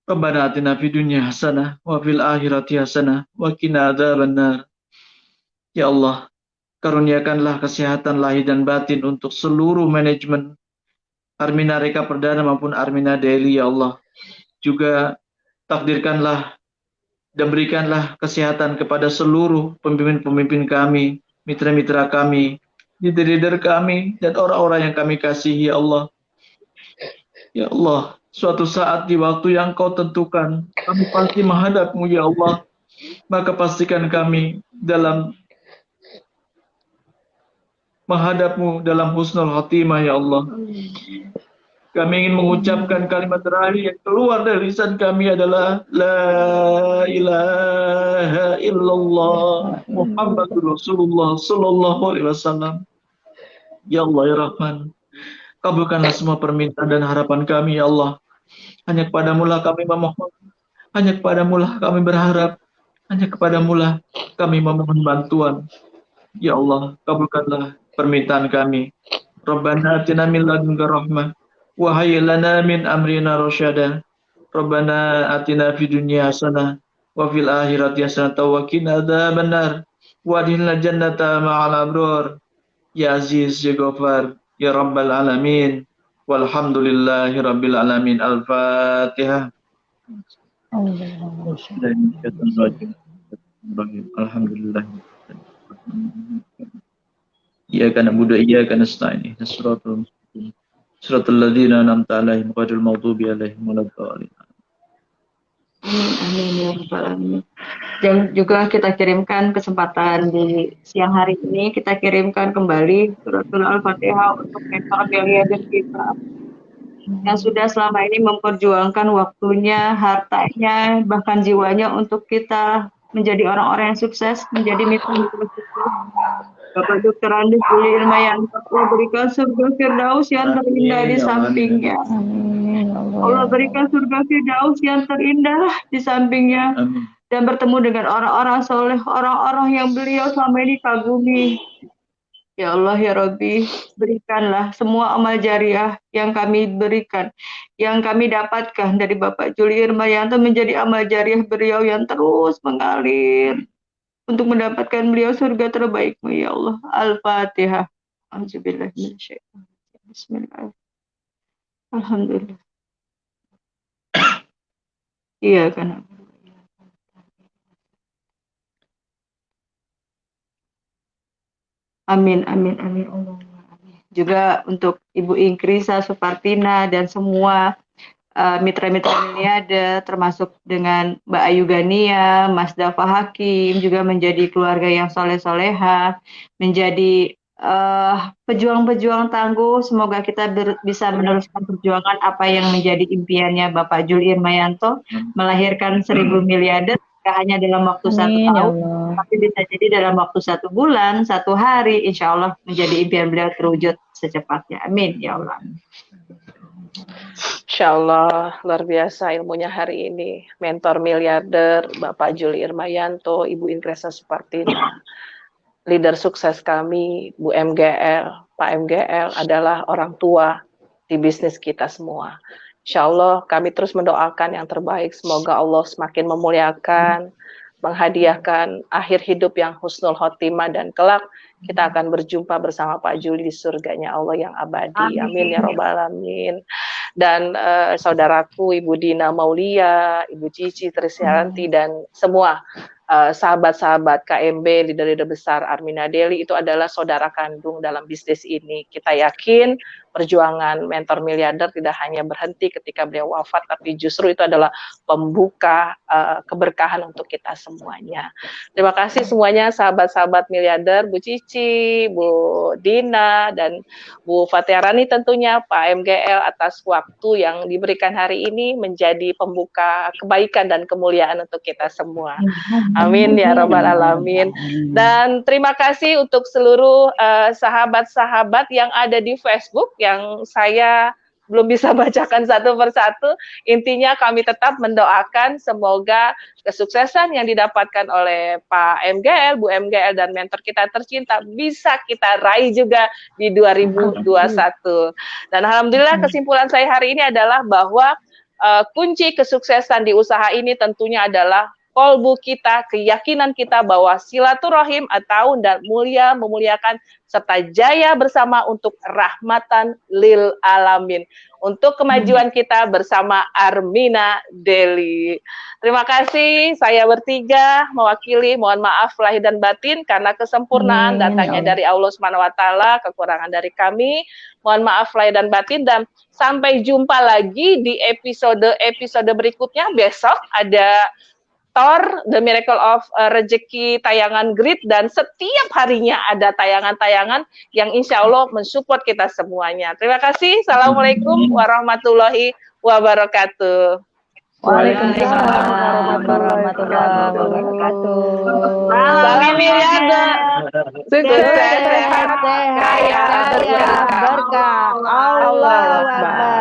Rabbana atina fid dunya hasanah wa fil akhirati hasanah wa qina adzabannar. Ya Allah, karuniakanlah kesehatan lahir dan batin untuk seluruh manajemen Armina Reka Perdana maupun Armina Daily ya Allah. Juga takdirkanlah dan berikanlah kesehatan kepada seluruh pemimpin-pemimpin kami, mitra-mitra kami, leader-leader kami, dan orang-orang yang kami kasihi ya Allah. Ya Allah, suatu saat di waktu yang kau tentukan, kami pasti menghadapmu ya Allah. Maka pastikan kami dalam menghadapmu dalam husnul khatimah ya Allah. Kami ingin mengucapkan kalimat terakhir yang keluar dari lisan kami adalah La ilaha illallah Muhammadur Rasulullah Sallallahu Alaihi Wasallam. Ya Allah ya Rahman, kabulkanlah semua permintaan dan harapan kami ya Allah. Hanya kepadamu lah kami memohon, hanya kepadamu lah kami berharap, hanya kepadamu lah kami memohon bantuan. Ya Allah, kabulkanlah permintaan kami. Rabbana atina min ladunka rahmah wa hayyi lana min amrina rasyada. Rabbana atina fid dunya hasanah wa fil akhirati hasanah wa qina adzabannar. Wa adkhilna jannata ma'al abrar. Ya Aziz ya Ghaffar ya Rabbal alamin. Walhamdulillahi rabbil alamin. Al-Fatihah. Alhamdulillah. Iyyaka na'budu wa iyyaka nasta'in. Ihdinas siratal ladzina an'amta 'alaihim ghairil maghdubi 'alaihim waladdallin. Amin ya rabbal alamin. Dan juga kita kirimkan kesempatan di siang hari ini, kita kirimkan kembali suratul Al-Fatihah untuk mentor miliarder kita yang sudah selama ini memperjuangkan waktunya, hartanya, bahkan jiwanya untuk kita menjadi orang-orang yang sukses, menjadi mitra-mitra sukses. Bapak Dr. Andes Juli Irmayanto, Allah berikan surga Firdaus yang terindah di sampingnya. Allah berikan surga Firdaus yang terindah di sampingnya. Dan bertemu dengan orang-orang soleh, orang-orang yang beliau selama ini kagumi. Ya Allah ya Rabbi, berikanlah semua amal jariah yang kami berikan, yang kami dapatkan dari Bapak Juli Irmayanto menjadi amal jariah beliau yang terus mengalir untuk mendapatkan beliau surga terbaikmu ya Allah. Al-Fatihah. Bismillah. Alhamdulillah. Iya kan. Amin, amin, amin. Allah. Juga untuk Ibu Ingkrisa Supartina dan semua mitra-mitra miliarder, termasuk dengan Mbak Ayu Gania, Mas Dafa Hakim, juga menjadi keluarga yang soleh-soleha, menjadi pejuang-pejuang tangguh. Semoga kita bisa meneruskan perjuangan apa yang menjadi impiannya Bapak Juli Irmayanto, melahirkan 1000 miliarder, tidak hanya dalam waktu 1 tahun, tapi bisa jadi dalam waktu 1 bulan, 1 hari, insya Allah menjadi impian beliau terwujud secepatnya. Amin, ya Allah. Insya Allah luar biasa ilmunya hari ini. Mentor miliarder Bapak Juli Irmayanto, Ibu Ingkrisa Supartina, leader sukses kami, Bu MGL, Pak MGL adalah orang tua di bisnis kita semua. Insya Allah kami terus mendoakan yang terbaik. Semoga Allah semakin memuliakan, menghadiahkan akhir hidup yang husnul khotimah, dan kelak kita akan berjumpa bersama Pak Juli di surganya Allah yang abadi. Amin ya robbal alamin. Dan saudaraku Ibu Dina Maulia, Ibu Cici Trisyanti, dan semua sahabat-sahabat KMB, leader-leader besar Armina Daily itu adalah saudara kandung dalam bisnis ini. Kita yakin perjuangan mentor miliarder tidak hanya berhenti ketika beliau wafat, tapi justru itu adalah pembuka keberkahan untuk kita semuanya. Terima kasih semuanya sahabat-sahabat miliarder, Bu Cici, Bu Dina, dan Bu Fatiarani tentunya, Pak MGL atas waktu yang diberikan hari ini menjadi pembuka kebaikan dan kemuliaan untuk kita semua. Amin ya robbal alamin. Dan terima kasih untuk seluruh sahabat-sahabat yang ada di Facebook yang saya belum bisa bacakan satu persatu. Intinya kami tetap mendoakan semoga kesuksesan yang didapatkan oleh Pak MGL, Bu MGL, dan mentor kita tercinta bisa kita raih juga di 2021. Dan alhamdulillah kesimpulan saya hari ini adalah bahwa kunci kesuksesan di usaha ini tentunya adalah kolbu kita, keyakinan kita bahwa silaturahim atau dan mulia memuliakan serta jaya bersama untuk rahmatan lil alamin, untuk kemajuan kita bersama Armina Daily. Terima kasih, saya bertiga mewakili, mohon maaf lahir dan batin karena kesempurnaan datangnya dari Allah Subhanahu wa taala, kekurangan dari kami. Mohon maaf lahir dan batin, dan sampai jumpa lagi di episode berikutnya. Besok ada Thor, The Miracle of Rezeki tayangan Grid, dan setiap harinya ada tayangan-tayangan yang insya Allah mensupport kita semuanya. Terima kasih. Assalamualaikum warahmatullahi wabarakatuh. Waalaikumsalam warahmatullahi wabarakatuh. Salam miliarder. Sukses, sehat, kaya, berkah. Allahu Akbar.